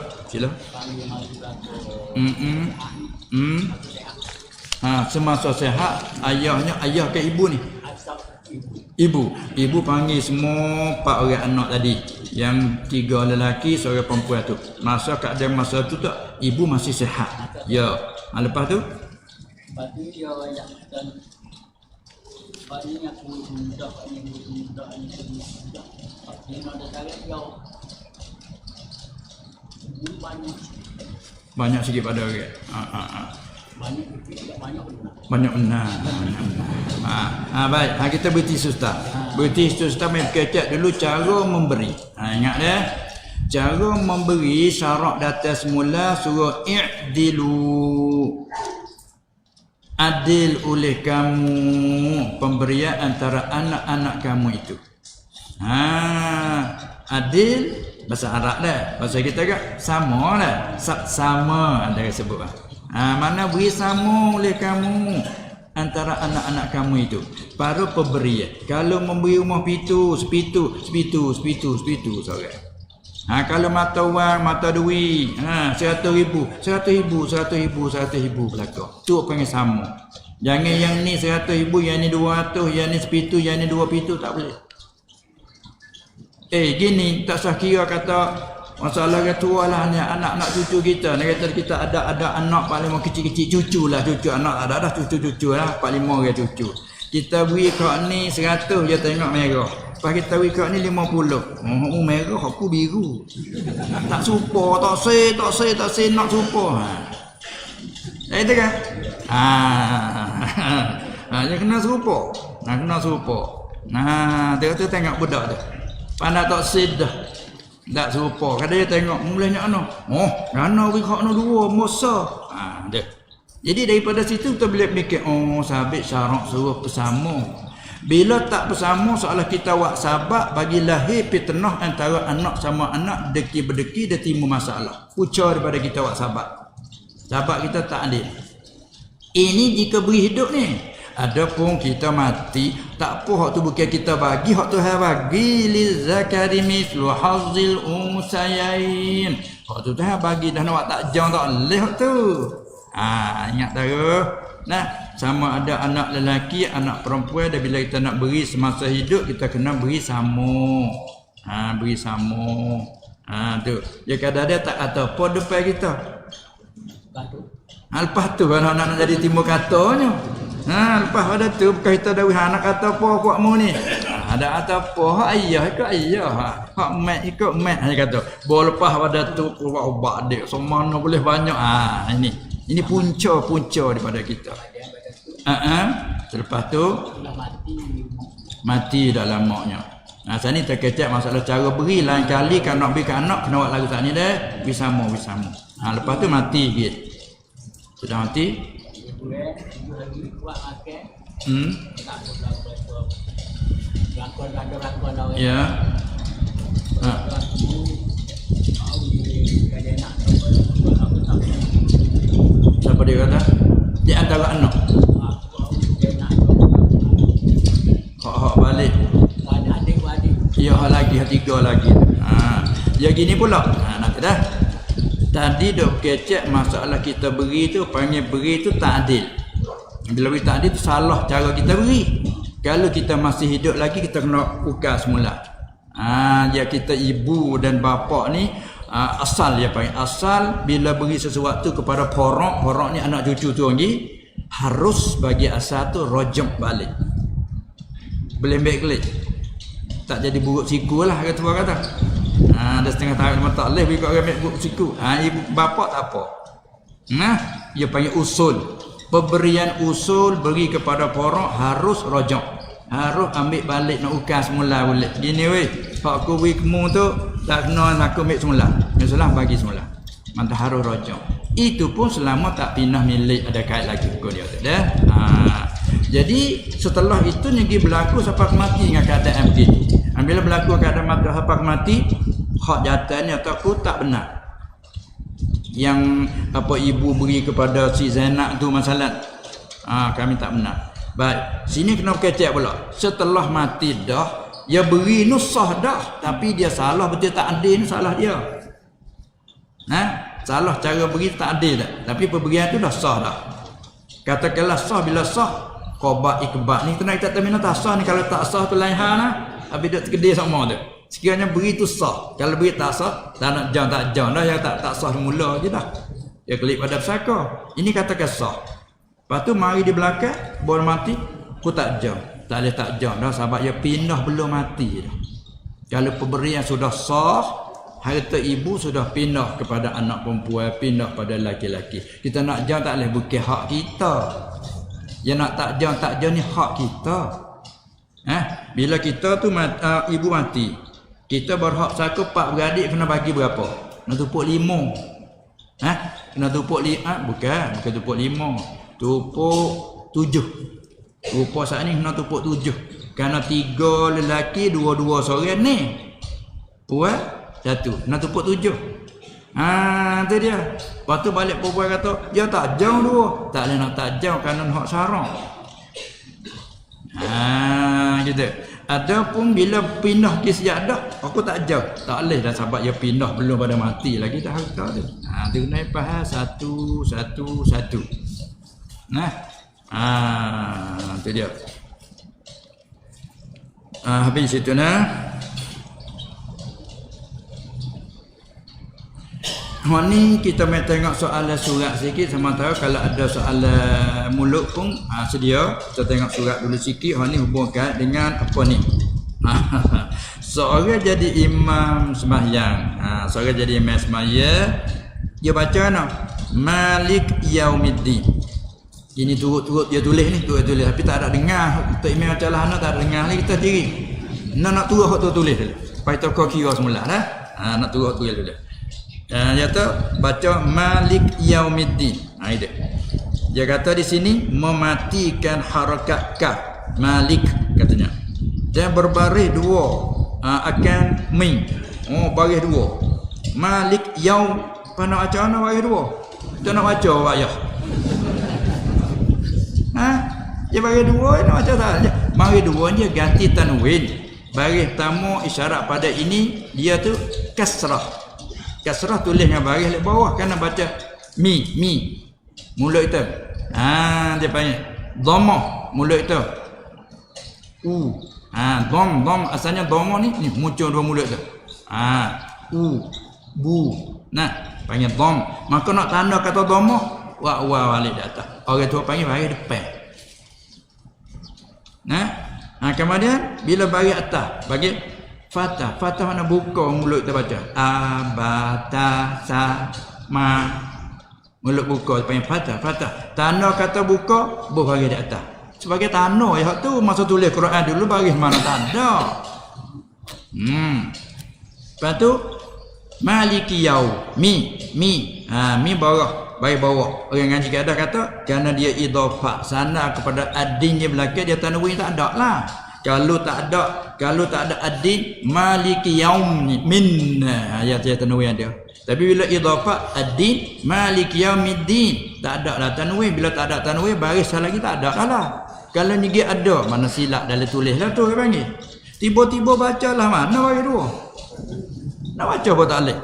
Semasa sehat ayah ke ibu ni. Ibu panggil semua 4 orang anak tadi. Yang 3 lelaki, seorang perempuan tu. Keadaan masa tu tak, ibu masih sehat. Ya. Lepas tu dia banyak dan banyak aku mudah ini ada sangat jauh banyak sikit pada orang. Banyak benar. Baik, kita berhenti susah. Berkecek dulu cara memberi. Ingat dia. Cara memberi syarat data semula suruh i'dilu. Adil oleh kamu pemberian antara anak-anak kamu itu. Adil bahasa Arab dah. Bahasa kita kan sama dah. Sama ada sebut. Mana beri sama oleh kamu antara anak-anak kamu itu. Para pemberian. Kalau memberi rumah sepitu seorang. Kalau mata wang, mata duit, 100,000 belakang. Tu panggil sama. Jangan yang ni 100,000, yang ni 200, yang ni sepitu, yang ni 2 pitu, tak boleh. Gini tak sah kira kata masalah tua lah ni anak-anak cucu kita. Ni kata kita ada anak paling kecil-kecil, cucu anak ada cucu lah, 45 orang cucu. Kita beri kau ni 100 je tengok merah. Lepas kita beri kau ni 50. Merah aku biru. Tak supo, tak se nak supo. Itu kan? Dia kena serupa. Dia tengok budak tu. Pandai tak sedah. Tak serupa. Kadang dia tengok mulanya ana. Rana beri kau ni 2 masa. Dia. Jadi daripada situ kita boleh fikir, sahabat syarat suruh bersama. Bila tak bersama, seolah kita buat sabab bagi lahir fitnah antara anak sama anak, berdeki dia timbul masalah. Pucar daripada kita buat sabab. Sabab kita tak adil. Ini jika beri hidup ni. Adapun kita mati, tak apa hak tu bukan kita bagi, hak Tuhan bagi li zakari mislu hazzil unsayain. Hak tu Tuhan bagi dah nak tak jang tak leh hak tu. Ingat tahu. Sama ada anak lelaki, anak perempuan, dan bila kita nak beri semasa hidup, kita kena beri sama. Beri sama. Tu. Dia kadang dia tak kata apa depan kita. Lepas tu kalau nak jadi timbul katanya. Lepas pada tu kita dawih anak kata apa puakmu ni? Ada kata apa? Hak ayah ikut ayah. Hak mat ikut mat dia kata. Baru lepas pada tu buat ubat dia. Semana boleh banyak. Ini punca-punca daripada kita. Selepas tu mati dah lamanya. Saat ni terkecek masalah cara beri. Lain kali kalau nak beri ke anak kena buat lagu saat ni dah. Bersama. Lepas tu mati gitu. Sudah mati. Ya. Siapa dia kata? Di antara anak. Hak balik. Ya lagi, tiga lagi. Ya gini pula. Nak dah. Tadi dok kecek masalah kita beri tu, panggil beri tu tak adil. Bila beri tak adil tu salah cara kita beri. Kalau kita masih hidup lagi kita kena ukar semula. Dia kita ibu dan bapa ni asal dia panggil asal bila beri sesuatu kepada porok ni anak cucu tu lagi harus bagi asal tu rojok balik. Belembek-kelik. Tak jadi buruk siku lah kata orang kata. Ada setengah tahun memang tak boleh beri kat orang buruk siku. Ibu bapa tak apa. Dia panggil usul. Pemberian usul beri kepada porok harus rojok. Harus ambil balik nak ukar semula boleh. Gini weh, hak aku beri kamu tu tak kena aku ambil semula. Yang bagi semula. Mantap harus rojok. Itu pun selama tak pindah milik ada kait lagi kau dia tu dah. Jadi setelah itu nyegi berlaku sampai mati dengan keadaan begini. Bila berlaku keadaan mati sampai mati, hak jatahnya aku tak benar. Yang apa ibu beri kepada si Zainab tu masalah. Kami tak benar. Baik, sini kena kecek pula. Setelah mati dah, dia beri nu sah dah, tapi dia salah betul tak adil, salah dia. Salah cara beri tak adil dah, tapi pemberian tu dah sah dah. Katakanlah sah, bila sah qobat ikbat ni kena kita terminal tak sah ni, kalau tak sah tu lain hal lah. Habis duk terkedih sama tu. Sekiranya beri tu sah. Kalau beri tak sah, tak nak jam tak jam dah, yang tak sah mula je dah. Dia klik pada pesaka. Ini katakan sah. Lepas tu mari di belakang, baru mati, aku tak jam. Tak boleh tak jam dah sebab dia pindah belum mati dah. Kalau pemberian sudah sah, harta ibu sudah pindah kepada anak perempuan, pindah pada laki-laki. Kita nak jam tak boleh bukan hak kita. Yang nak tak jam ni hak kita. Bila kita tu ibu mati, kita berhak saka pak beradik kena bagi berapa? Kena tupuk 5. Kena tupuk 5, bukan tupuk 5. Tupuk 7. Rupa saat ni kena tupuk 7. Kerana 3 lelaki, 2 seorang ni. Puan 1. Kena tupuk 7. Tu dia. Lepas tu balik perempuan kata, dia tak jauh dua. Tak boleh nak tak jauh kerana hak sarang. Gitu. Adapun bila pindah ke sejadah, aku tak jauh. Tak boleh dah sebab dia pindah belum pada mati lagi dah harta tu. Dia kena faham satu. Itu dia. Habis situ ni kita mai tengok soalan surat sikit, sementara kalau ada soalan mulut pun sedia kita tengok surat dulu sikit. Ni hubungkan dengan apa ni? Seorang jadi imam sembahyang. Seorang jadi imam sembahyang, dia baca Malik Yaumiddin. Ini turut-turut dia tulis ni, tulis tapi tak ada dengar. Untuk imam baca lah tak ada dengar lagi, kita diri. Nak turut hak tu tulis dulu. Pai toko kira semula dah. Nak turut tulis dulu. Dia kata baca Malik Yaumiddin. Itu. Dia kata di sini mematikan harakat kaf. Malik katanya. Dan berbaris dua akan min. Baris dua. Malik Yaum. Apa nak baca ana baris dua? Kita nak baca awak ya. Dia baris dua nak baca tak? Baris dua dia ganti tanwin. Baris pertama isyarat pada ini dia tu kasrah. Kasrah tulis dengan baris di bawah kerana baca mi mulut itu. Dia panggil dhammah mulut itu. Dham asalnya dhammah ni muncul dua mulut tu. Bu. Panggil dham. Maka nak tanda kata dhammah wa balik di atas. Orang tua panggil baris depan. Kemudian bila bagi atas bagi fatah. Fatah mana buka mulut kita baca. Abata sama mulut buka panggil fatah. Fatah. Tanda kata buka bagi di atas. Sebagai tanda ya tu masa tulis Quran dulu bagi mana tanda. Lepas tu maliki yaumi mi bawah baik bawah. Orang ngaji kadang kata kerana dia idhafah sana kepada ad-din dia belakang dia tanwin tak ada lah. Kalau tak ada ad-din maliki yaumin ayat dia tanwin dia. Tapi bila idhafah ad-din maliki yaumiddin tak ada lah tanwin. Bila tak ada tanwin baris lagi tak ada lah. Kalau ni dia ada mana silap dalam tulis lah tu dia panggil. Tiba-tiba bacalah mana bagi dua. Nak baca apa tak boleh.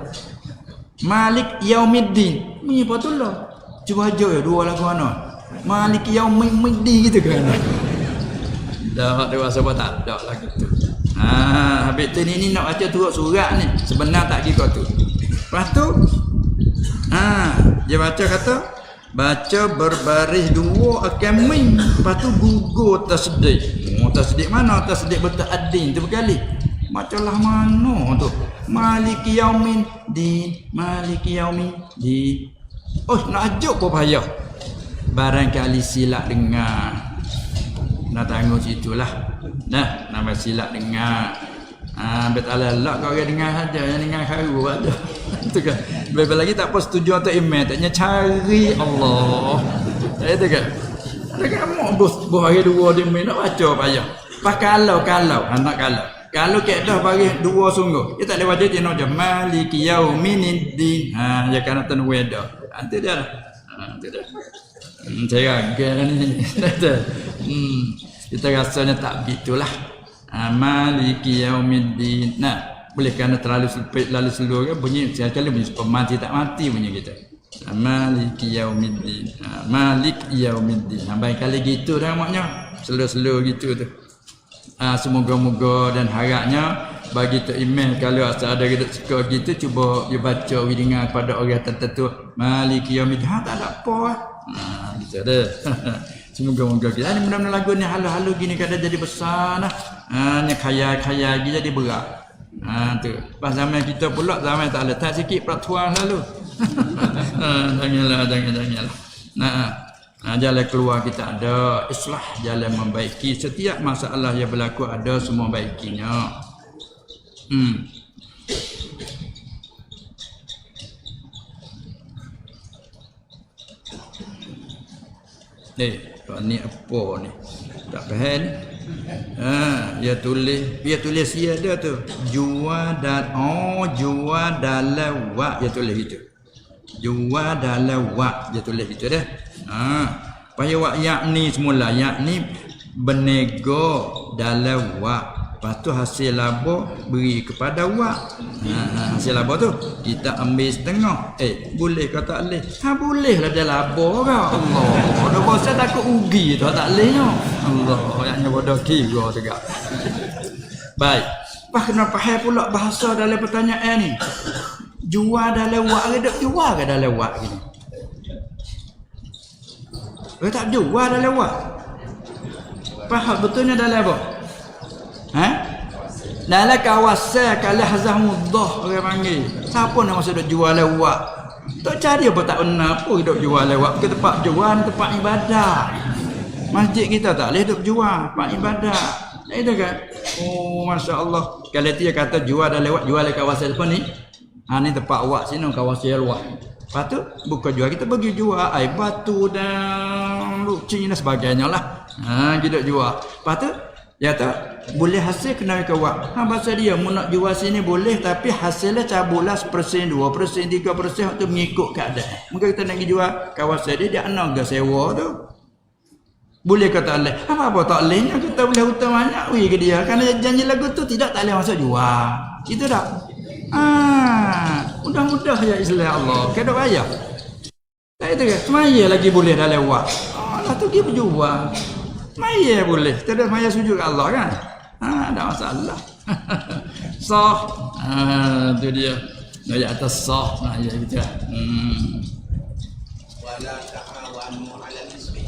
Malik Yaumiddin. Ni patutlah. Cuba aja ya dua lagu mana. Malik Yaumiddin gitu kan. Dah dewasa apa tak ada lah gitu. Habis tu ni nak baca turut surat ni. Sebenar tak kira tu. Lepas tu dia baca kata baca berbaris dua akan min. Lepas tu gugur tasdid. Tasdid mana? Tasdid berta'addin tu berkali. Bacalah mana tu? Maliki yaumin din, maliki yaumin din. Nak ajuk pun payah. Barangkali silap dengar. Nak tanggung situlah. Nama silap dengar. Betul lah kau orang dengar saja, yang dengar haru tu. Itu kan. Lebih lagi tak apa setuju atau email, taknya cari Allah. Itu kan. Dekat mau bos hari dua dia main nak baca payah. Pas kalau nak kalau kedah bagi dua sungguh. Dia tak boleh baca dia nak baca maliki yaumiddin. Ya kana tanwin dah. Nanti dia dah. Nanti dah. Saya agak ni. Kita rasanya tak begitulah. Maliki yaumiddin. Boleh kerana terlalu sempit lalu seluruh bunyi sekali bunyi mati tak mati bunyi kita. Maliki yaumiddin. Malik yaumiddin. Baik kali gitu dah maknya. Slow-slow gitu tu. Semoga-moga dan harapnya bagi tu email kalau asal ada kita suka gitu cuba dia baca dengar pada orang tertentu Maliki yaumiddin. Tak ada apa lah. Gitu dah. Semoga-moga kita ni mudah-mudahan lagu ni halu-halu gini kadang jadi besar lah. Ni khayal-khayal gini jadi berat. Tu. Pas zaman kita pula zaman tak letak sikit peraturan lalu. Janganlah. Jalan keluar kita ada, islah jalan membaiki. Setiap masalah yang berlaku ada semua baikinya. Ni apa ni? Tak faham ni. Dia tulis dia ada tu. Jua dalam wa dia tulis gitu. Jua dalam wa dia tulis gitu dah. Payah wa yakni semula yakni bernego dalam wa. Lepas tu hasil laba beri kepada wa. Hasil laba tu kita ambil setengah. Boleh ke tak boleh? Boleh lah dia laba ke? Allah. Dah bosan takut ugi tu tak boleh no. Allah, yaknya bodoh kira tegak. Baik. Pas kena faham pula bahasa dalam pertanyaan ni. Jual dalam wa ke tak jual ke dalam wa gini? Tak jual dalam wa. Faham betulnya dalam apa? Dalam kawasan kalau hazamuddah orang panggil. Siapa nak masuk duk jual lewat? Tak cari apa tak benar apa duk jual lewat ke tempat jual, tempat ibadah. Masjid kita tak boleh duk jual, tempat ibadah. Itu kan? Oh, masya-Allah. Kalau dia kata jual dah lewat, jual di kawasan apa ni? Ni tempat awak sini kawasan luar. Lepas tu bukan jual, kita pergi jual air batu dan lucing dan sebagainya lah. Kita jual. Lepas tu ya tak boleh hasil kena ke wak. Bahasa dia mau nak jual sini boleh tapi hasilnya cabulah 1%, 2%, 3% tu mengikut keadaan. Mungkin kita nak pergi jual kawasan dia nak ke sewa tu. Boleh ke tak boleh? Apa-apa tak bolehnya kita boleh hutang banyak ke dia. Kerana janji lagu tu tak boleh masuk jual. Itu dah. Mudah-mudah ya Islam Allah. Kedok ayah. Tak itu ke? Semaya lagi boleh dalam wak. Lah tu dia berjual. Maya boleh. Tidak maya sujud ke Allah kan? Tak masalah. Sah. Tu dia. Dari atas sah. Ya gitu. Wala ta'awanu 'alal ismi.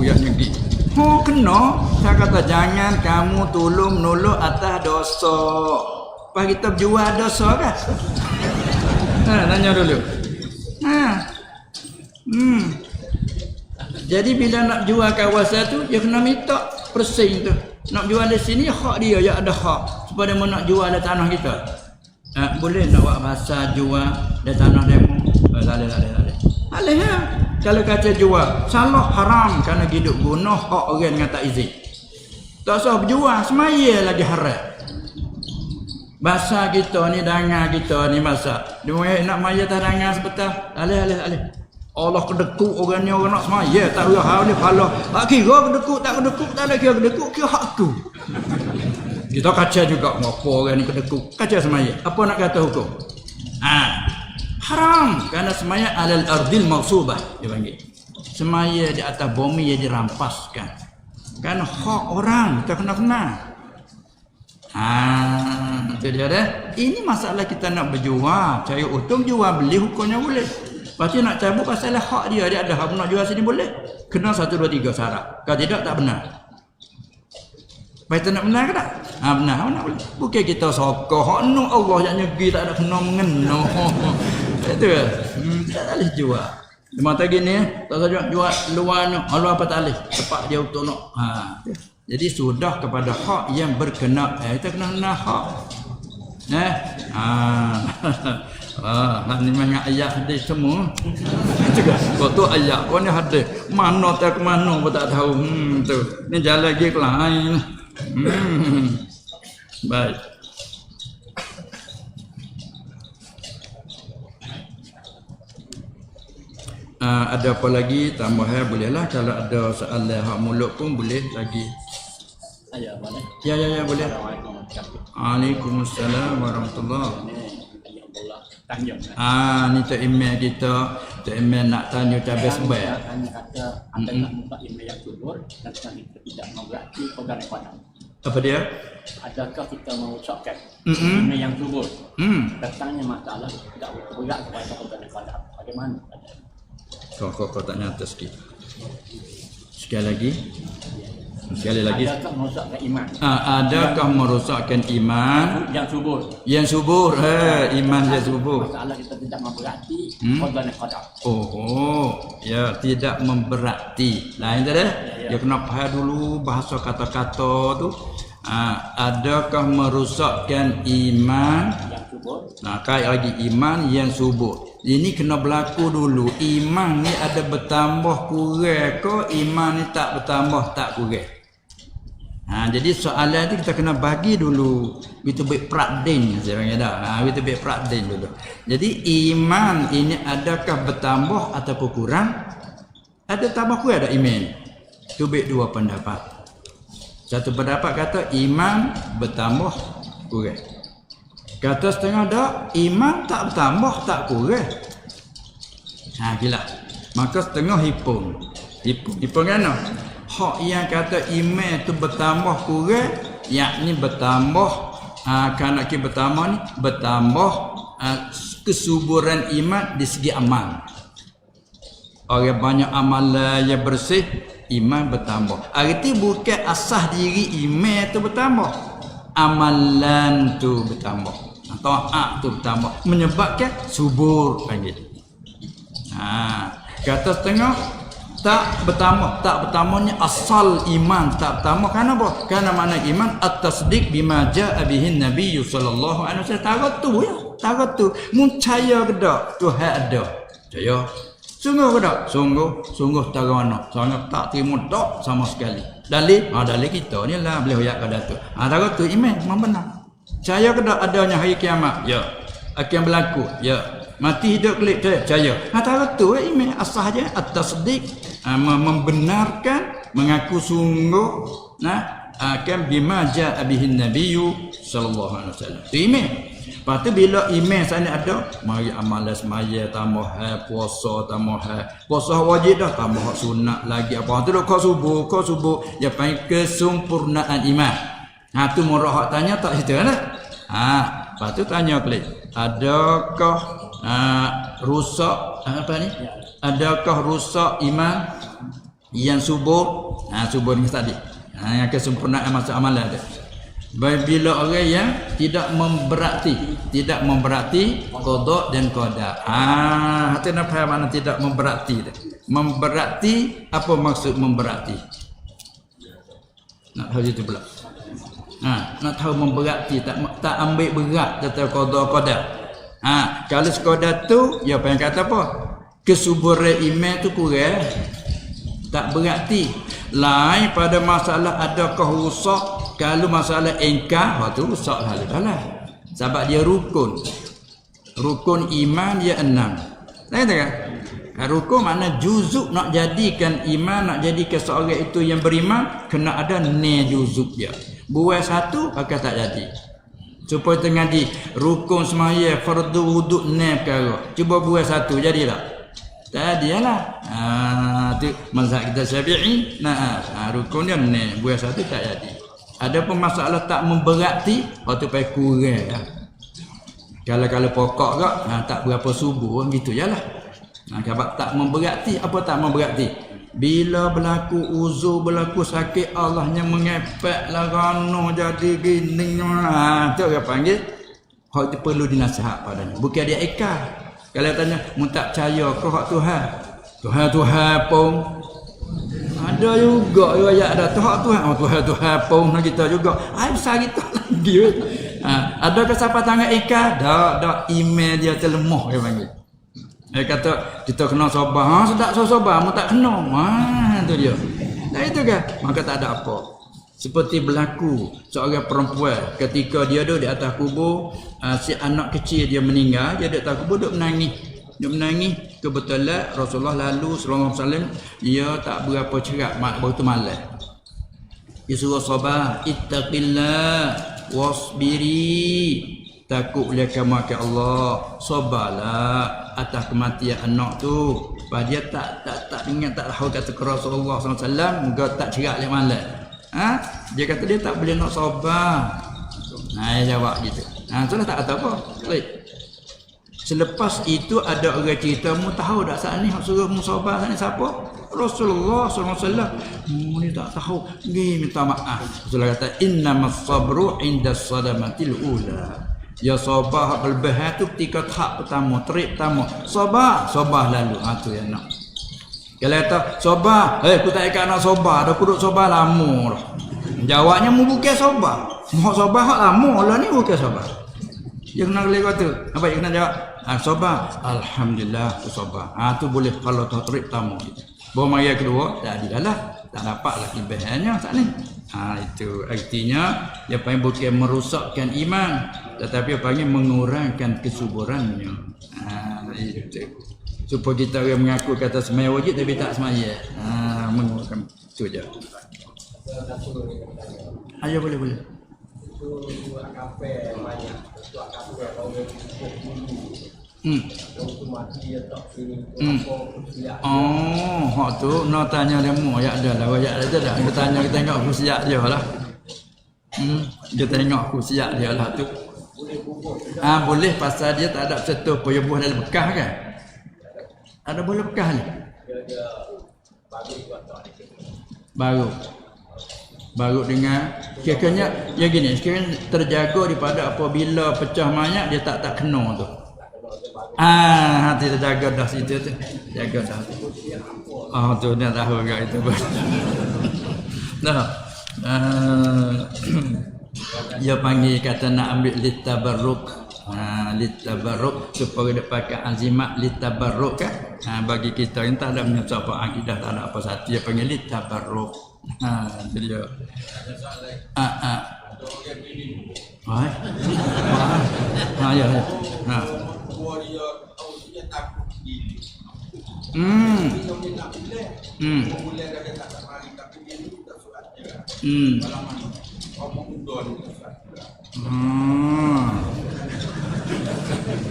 Yang negeri. Kena. Saya kata jangan kamu tolong menolong atas dosa. Pas kita berjual dosa kan? Tanya dulu. Jadi bila nak jual kawasan tu, dia kena minta persen tu. Nak jual di sini, hak dia yang ada hak. Supaya dia nak jual di tanah kita. Boleh nak buat bahasa jual di tanah demo? Tak boleh. Boleh ha? Kalau kata jual, salah haram kerana hidup guna hak orang yang tak izin. Tak usah berjual, semaya lagi haram. Bahasa kita ni, dangar kita ni bahasa. Dia nak maya tak dangar sebentar. Alih. Allah kedekut orang ni, orang nak semaya. Tak boleh hal ni pala. Tak kira kedekut, tak ada kira kedekut, kira hak tu. Kita kaca juga, apa orang ni kedekut. Kaca semaya. Apa nak kata hukum? Haram. Kerana semaya alal ardil mausubah. Dia panggil. Semaya di atas bumi yang dirampaskan. Kerana hak orang, kita kena. Itu dia dah. Ini masalah kita nak berjual. Cari untung jual beli hukumnya boleh. Lepas tu nak cabut pasal hak dia ada hak nak jual sini boleh. Kena 1 2 3 syarat. Kalau tidak tak benar. Baik tak nak benar ke tak? Benar nak boleh. Bukan kita sokong hak nu Allah yang nyegi tak ada kena mengena. Itu ke? Tak boleh jual. Memang tak gini tak saja jual luar ni. Allah apa tak boleh. Tepat dia untuk nak. Jadi sudah kepada hak yang berkenaan. Kita kena hak. Ni memang ayat hadis semua. Juga. Kau tu ayat kau ni hadis. Mana tak ke mana pun tak tahu. Tu. Ni jalan lagi ke lain. Baik. Ada apa lagi tambahan bolehlah. Kalau ada soalan hak mulut pun boleh lagi. Saya boleh. Ya boleh. Assalamualaikum warahmatullahi Waalaikumsalam warahmatullahi. Tanya. Ni tu email kita. Tu email nak tanya cabai sebab. Tanya kata adakah muka email yang subur dan kita tidak memberati program ekonomi. Apa dia? Adakah kita mengucapkan email yang subur? Datangnya masalah tidak bergerak kepada program ekonomi. Bagaimana? Kau tak nyata sikit. Sekali lagi. Adakah merosakkan iman? Adakah merosakkan iman? Yang subur. Yang subur. Iman yang subur. Masalah kita tidak memberati program ekonomi. Ya, tidak memberati. Lain tak ada? Dia kena faham dulu bahasa kata-kata tu. Adakah merosakkan iman? Yang subur. Kait lagi iman yang subur. Ini kena berlaku dulu. Iman ni ada bertambah kurang ke? Iman ni tak bertambah tak kurang. Jadi soalan tu kita kena bagi dulu. Kita buat prakden saya panggil dah. Kita buat prakden dulu. Jadi iman ini adakah bertambah ataupun kurang? Ada tambah kurang ada iman? Tu buat dua pendapat. Satu pendapat kata iman bertambah kurang. Kata setengah dak, iman tak bertambah tak kurang. Gila. Maka setengah hipung kan? Hak yang kata iman tu bertambah kurang, yakni bertambah kerana kita bertambah ni bertambah kesuburan iman di segi amal. Orang banyak amalan yang bersih, iman bertambah. Arti bukan asah diri iman tu bertambah, amalan tu bertambah, taat tu bertambah, menyebabkan subur panggil. Kata setengah tak bertambahnya asal iman tak bertambah. Kerana apa? Kerana makna iman at-tasdiq bima jaa bihi Nabi sallallahu alaihi wasallam. Tarat tu percaya ke tak Tuhan ada? Percaya. Sungguh ke tak? Sungguh tak mana? Sangat tak terima tak sama sekali. Dalil kita ni lah boleh ayat pada tu. Tarat tu iman memang benar. Percaya ke tak adanya hari kiamat? Ya. Akan berlaku? Ya. Mati hidup kelip percaya. Tarat tu iman asah je at-tasdiq, membenarkan, mengaku sungguh akan bima jaa bihi Nabi sallallahu alaihi wasallam. Tu iman. Lepas tu bila iman sana ada, mari amalan semaya tambah puasa tambah puasa wajib dah tambah sunat lagi apa tu kau subuh dia panggil kesempurnaan iman. Tu murah hak tanya tak situ kan? Lepas tu tanya klik, adakah rusak apa ni? Adakah rusak iman? Yang subuh, subuh ni tadi. Yang kesempurnaan masa amalan dia. Bila orang yang tidak memberati qada dan qada. Hati nak faham mana tidak memberati dia. Memberati, apa maksud memberati? Nak tahu itu pula. Nak tahu memberati, tak ambil berat kata qada. Kalau sekadar tu, ya apa yang kata apa? Kesuburan iman tu kurang. Tak berarti. Lain pada masalah adakah rusak, kalau masalah ingkar, tu rusak lah. Sebab dia rukun. Rukun iman dia 6. Tahu tak? Rukun makna juzuk nak jadikan iman, nak jadikan seorang itu yang beriman, kena ada ni juzuk dia. Buat satu, maka tak jadi. Supaya tengah di rukun semaya, fardu wuduk ni perkara. Cuba buat satu, jadilah. Tak jadilah. Tu mazhab kita Syafi'i. Rukun dia ni, buat satu tak jadi. Ada pun masalah tak memberati, waktu payah kurang lah. Kalau pokok kak, tak berapa subuh, gitu je lah. Sebab tak memberati, apa tak memberati? Bila berlaku uzur, berlaku sakit, Allahnya mengepek lah rana jadi gini. Tu orang panggil, hak itu perlu dinasihat padanya. Bukan dia ikar. Kalau tanya, mu tak percaya ke hak Tuhan? Tuhan pun. Ada juga riwayat ada Tuhan pun kita juga. Besar kita lagi. Adakah siapa tangan ikar? Dak email dia terlemah dia panggil. Dia kata kita kena sabar. Sedap sabar, mu tak kena. Tu dia. Dah itu kan? Maka tak ada apa. Seperti berlaku seorang perempuan ketika dia duduk di atas kubur, si anak kecil dia meninggal, dia duduk atas kubur duduk menangis. Dia menangis. Kebetulan Rasulullah lalu sallallahu alaihi wasallam, dia tak berapa cerak waktu tu malam. Dia suruh sabar, ittaqillah wasbiri. Takutlah kamu ke Allah, sabarlah atas kematian anak tu. Sebab dia tak ingat, tak tahu kata ke Rasulullah SAW, moga tak cerak lek malam. Dia kata dia tak boleh nak sabar. Dia jawab gitu. Itulah tak kata apa. Baik. Selepas itu ada orang cerita, mu tahu tak saat ni suruh mu sabar saat ni siapa? Rasulullah SAW. Ni tak tahu. Ni minta maaf. Rasulullah kata, innamas sabru inda sadamatil ula. Ya sabar lebih tu ketika tahap pertama, trip pertama. Sabar lalu. Tu yang nak. Kalau kata sabar, aku tak ikat nak sabar, dah kuduk sabar lama dah. Jawabnya mu bukan sabar. Mu sabar hak lama lah ni, bukan sabar. Dia kena kata, apa dia kena jawab? Sabar. Alhamdulillah tu sabar. Tu boleh kalau trip pertama gitu. Bawa mari kedua, tak adalah. Tak dapatlah kelebihannya saat ni. Itu artinya dia panggil bukan merosakkan iman, tetapi dia panggil mengurangkan kesuburannya. Itu. Supaya kita orang mengaku kata semaya wajib tapi tak semaya. Mengurangkan itu je. Ayo boleh. Itu kafe banyak. Itu kafe orang itu mati ya tak sini. Hak tu nak tanya dia mu ya ada lah, ya ada dah. Kita tanya kita tengok khusiat dia lah. Dia tengok khusiat dia lah tu. Boleh pasal dia tak ada setu penyembuh dalam bekas kan? Ada boleh bekas ni? Baru dengan kira-kiranya ya gini, sekarang terjaga daripada apabila pecah mayat dia tak kena tu. Hati terjaga dah situ tu. Jaga dah. Tu dia tahu agak itu. Dia panggil kata nak ambil litabarruk. Litabarruk supaya dia pakai azimat litabarruk kan. Bagi kita yang tak ada menyebut apa akidah, tak ada apa satu, dia panggil litabarruk. Itu dia. Ya.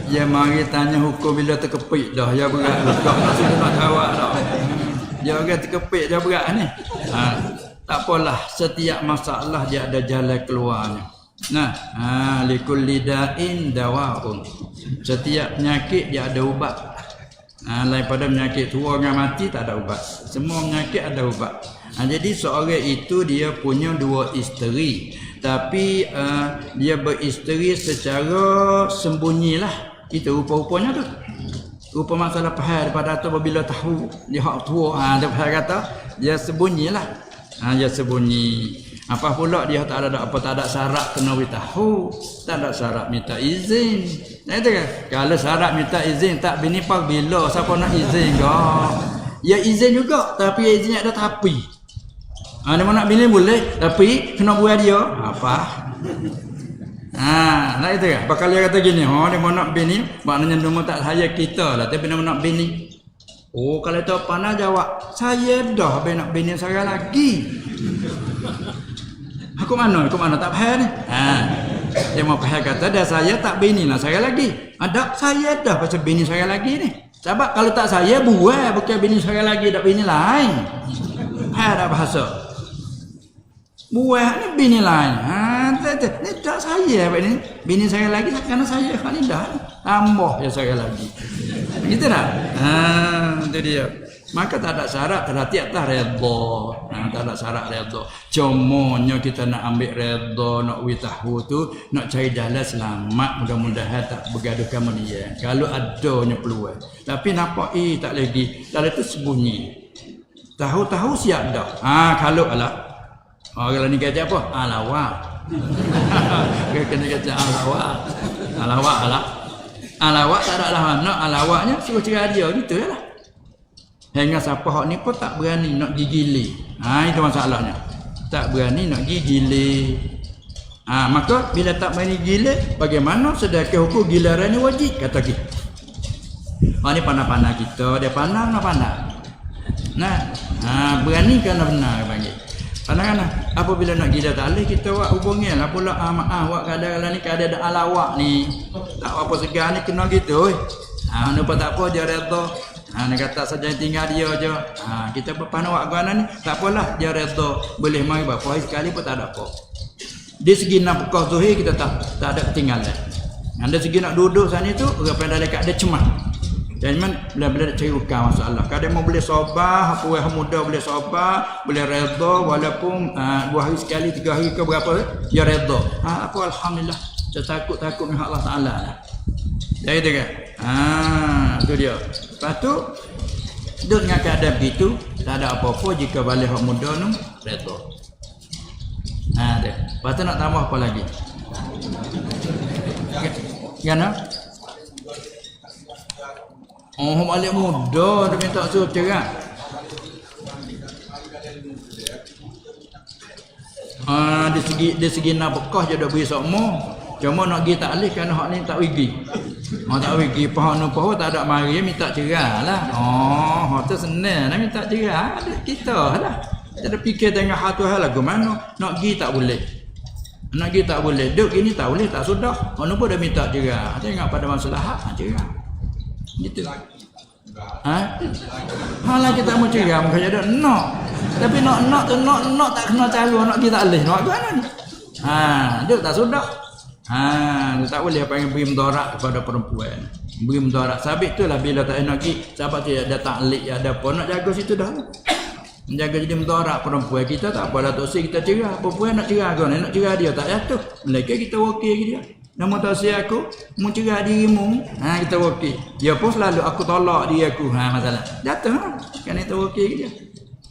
Ya mari tanya hukum bila terkepit dah, ya berat dah nak jawab dah. Dia orang terkepit dia berat ni. Tak apalah, setiap masalah dia ada jalan keluarnya. Likulli da'in dawaun. Setiap penyakit dia ada ubat. Daripada penyakit tua dengan mati tak ada ubat. Semua penyakit ada ubat. Jadi seorang itu dia punya dua isteri, tapi dia beristeri secara sembunyilah. Itu rupa-rupanya tu. Rupa masalah pahal daripada tu apabila tahu dia hak tua, dia pahal kata dia sembunyilah. Dia sembunyi. Apa pula dia tak ada apa, tak ada syarat kena beritahu, tak ada syarat minta izin. Itu kan? Kalau syarat minta izin tak bini pak bila siapa nak izin ke? Ya izin juga, tapi izinnya ada tapi. Dia mau nak bini boleh, tapi kena buat dia apa? Nah itu kan? Bakal dia kata gini, dia mau nak bini, maknanya dia mau tak saya kita lah, tapi dia mau nak bini. Oh kalau itu panah jawab, saya dah nak bini saya lagi. Aku mana tak faham ni. Dia mau faham kata dah saya tak bini lah saya lagi. Ada saya dah pasal bini saya lagi ni. Sebab kalau tak saya buat bukan bini saya lagi, tak bini lain. Ada bahasa. Buat ni bini lain. Ni tak saya ni. Bini saya lagi kerana saya kan dah. Tambah ya saya lagi. Gitu dah. Itu dia. Maka tak ada syarat terhati atas redha. Tak ada syarat redha. Cumanya kita nak ambil redha, nak witahu tu, nak cari jalan selamat, mudah-mudahan tak bergaduh kamu dia. Kalau adanya peluang. Tapi nampak tak lagi. Dalam tu sembunyi. Tahu-tahu siap dah. Kalau alah. Orang ni kata apa? Alawak. Kena kata alawak. Alawak alah. Alawak tak ada lah mana. Alawaknya suruh cerai dia gitu lah. Hingga siapa hak ni pun tak berani nak gigili. Itu masalahnya. Tak berani nak gigili. Maka bila tak berani gila, bagaimana sedekah hukum gilaran ni wajib kata kita. Ni pandang-pandang kita, dia pandang nak pandang. Berani kena benar panggil. Kadang-kadang apabila nak gila tak boleh kita buat hubungi lah pula maaf buat kadang-kadang ni kada ada alawak ni. Tak apa segar ni kena gitu. Nampak tak apa dia redha. Dia kata saja tinggal dia je. Kita berpanah buat gana ni tak apalah dia redha. Boleh mai berapa hari sekali pun tak ada apa. Di segi nafkah zuhir kita tak ada ketinggalan. Dari segi nak duduk sana tu orang pandai dekat dia cemas. Jangan bila-bila nak cari ukang masalah. Kadang mau boleh sabar, apa yang muda boleh sabar, boleh redha walaupun 2 hari sekali, 3 hari ke berapa dia redha. Apa alhamdulillah. Saya takut dengan Allah Taala lah. Jadi tu kan. Tu dia. Lepas tu duduk dengan keadaan begitu, tak ada apa-apa jika balik hak muda tu redha. Dia. Lepas tu nak tambah apa lagi? Gana? Balik muda dia minta suruh cerai. Di segi nafkah je dah beri semua. Cuma nak pergi tak boleh kerana hak ni tak pergi. Tak pergi pahak tak ada mari minta cerai lah. Hak tu senang nak minta cerai. Ada kita lah. Kita fikir tengah hal tu hal lagu mana nak pergi tak boleh. Nak pergi tak boleh. Duk gini tak boleh tak sudah. Hak pun dah minta cerai. Tengok pada masalah cerai. Gitu. Halah kita mau cerai muka ada nak. Tapi nak tu nak tak kena cara nak pergi tak boleh. Nak mana ni? Duk tak sudah. Tak boleh apa yang beri mudarat kepada perempuan. Beri mudarat. Sabit tu lah bila tak nak pergi. Sahabat tu ada taklik, ada apa. Nak jaga situ dah. Menjaga jadi mudarat perempuan. Kita tak apalah toksik kita cerai. Perempuan nak cerai ke? Nak cerai dia tak jatuh. Mereka kita wakil dia. Nama toksik aku. Mau cerai dirimu. Kita wakil. Dia pun selalu aku tolak dia aku. Masalah. Jatuh kan kita wakil dia.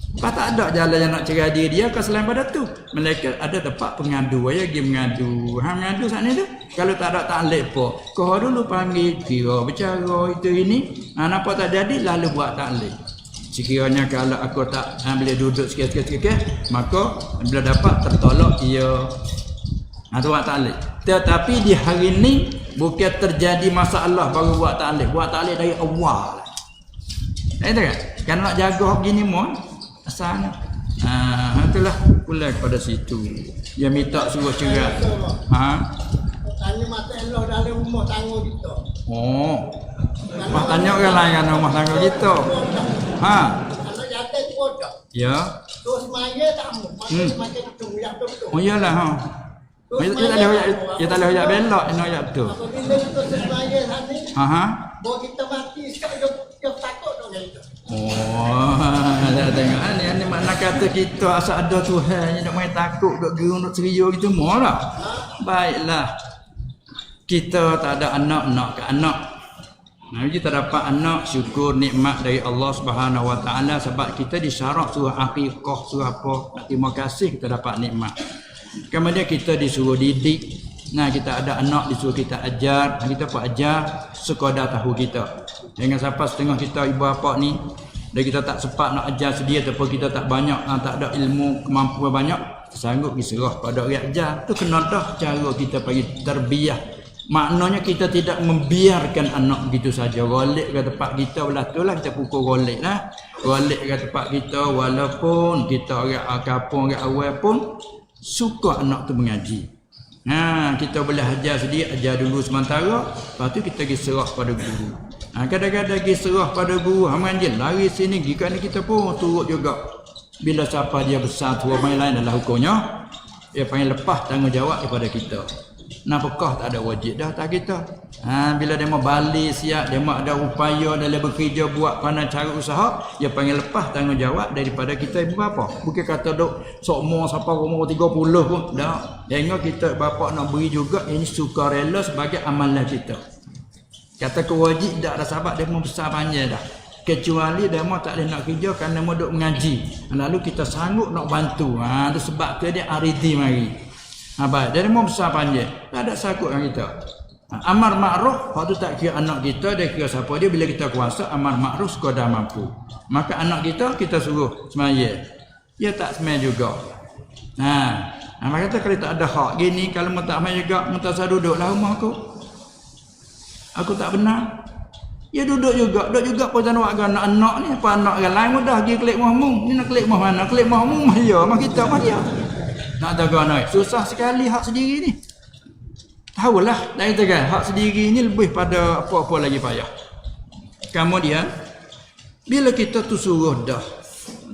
Lepas tak ada jalan yang nak cerai dia ke selain pada tu. Mereka ada tempat pengadu. Dia pergi mengadu. Mengadu sana tu. Kalau tak ada taklik apa. Kau dulu panggil kira bercara itu ini. Nampak tak jadi lalu buat taklik. Sekiranya kalau aku tak boleh duduk sikit-sikit. Maka bila dapat tertolak ia. Tu buat taklik. Tetapi di hari ni bukan terjadi masalah baru buat taklik. Buat taklik dari awal. Itu kan? Kan nak jaga begini mohon. Asalnya. Itulah pula kepada situ. Dia minta suruh cerai. Tanya mata Allah dalam rumah tangga kita. Mak tanya orang lain kan rumah tangga kita. Kalau jatuh tu bodoh. Ya. Terus maya tak mau. Macam tu yang betul. Iyalah Dia tak boleh belok, nak ayat tu. Apabila terus maya sana. Ha. Bawa kita mati sekarang dia takut dong itu. Oh, dah tengok ni makna kata kita asal ada Tuhan nak main takut dok gerung dok ceria gitu molah. Baiklah. Kita tak ada anak nak ke anak. Nah, kita dapat anak syukur nikmat dari Allah Subhanahu Wa Taala sebab kita disyarat surah Aqiqah surah apa. Terima kasih kita dapat nikmat. Kemudian kita disuruh didik. Nah, kita ada anak disuruh kita ajar, kita pun ajar sekadar tahu kita. Jangan sampai setengah kita ibu bapa ni dan kita tak sempat nak ajar sedia ataupun kita tak banyak tak ada ilmu kemampuan banyak, sanggup diserah pada orang ajar. Tu kena dah cara kita bagi tarbiyah. Maknanya kita tidak membiarkan anak begitu saja golek ke tempat kita belah tu lah kita pukul golek lah. Golek ke tempat kita walaupun kita orang kampung orang awal pun suka anak tu mengaji. Kita boleh ajar sedikit, ajar dulu sementara, lepas tu kita pergi serah pada guru. Kadang-kadang pergi serah pada guru, mengaji lari sini, jika ni kita pun turut juga. Bila siapa dia besar, tua main lain adalah hukumnya, dia panggil lepas tanggungjawab daripada kita. Napakah tak ada wajib dah tak kita. Bila dia mau balik siap, dia mau ada upaya dalam bekerja buat pandai cara usaha, dia panggil lepas tanggungjawab daripada kita ibu bapa. Bukan kata duk sokmo siapa umur 30 pun dah. Jangan kita bapa nak beri juga ini sukarela sebagai amalan kita. Kata kewajib tak ada sebab dia mau besar panjang dah. Kecuali dia mau tak boleh nak kerja kerana mau duk mengaji. Lalu kita sanggup nak bantu. Tu sebab tu dia aridi mari. Baik, dari mau besar panjang, tak ada sakut dengan kita. Amar ma'ruf, waktu tak kira anak kita, dia kira siapa dia, bila kita kuasa, amar ma'ruf sekadar mampu. Maka anak kita suruh semaya. Dia tak semaya juga. Maka kata kalau tak ada hak gini, kalau mu tak semaya juga, mu tak usah duduk lah rumah aku. Aku tak benar. Ya duduk juga pun tak nak anak-anak ni, apa anak orang lain mudah pergi klik mahmum. Ni nak klik mah mana? Klik mahmum mah ya, mah kita mah dia. Nak tahu nak susah sekali hak sendiri ni. Tahulah lain tekan hak sendiri ni lebih pada apa-apa lagi payah. Kemudian bila kita tu suruh dah,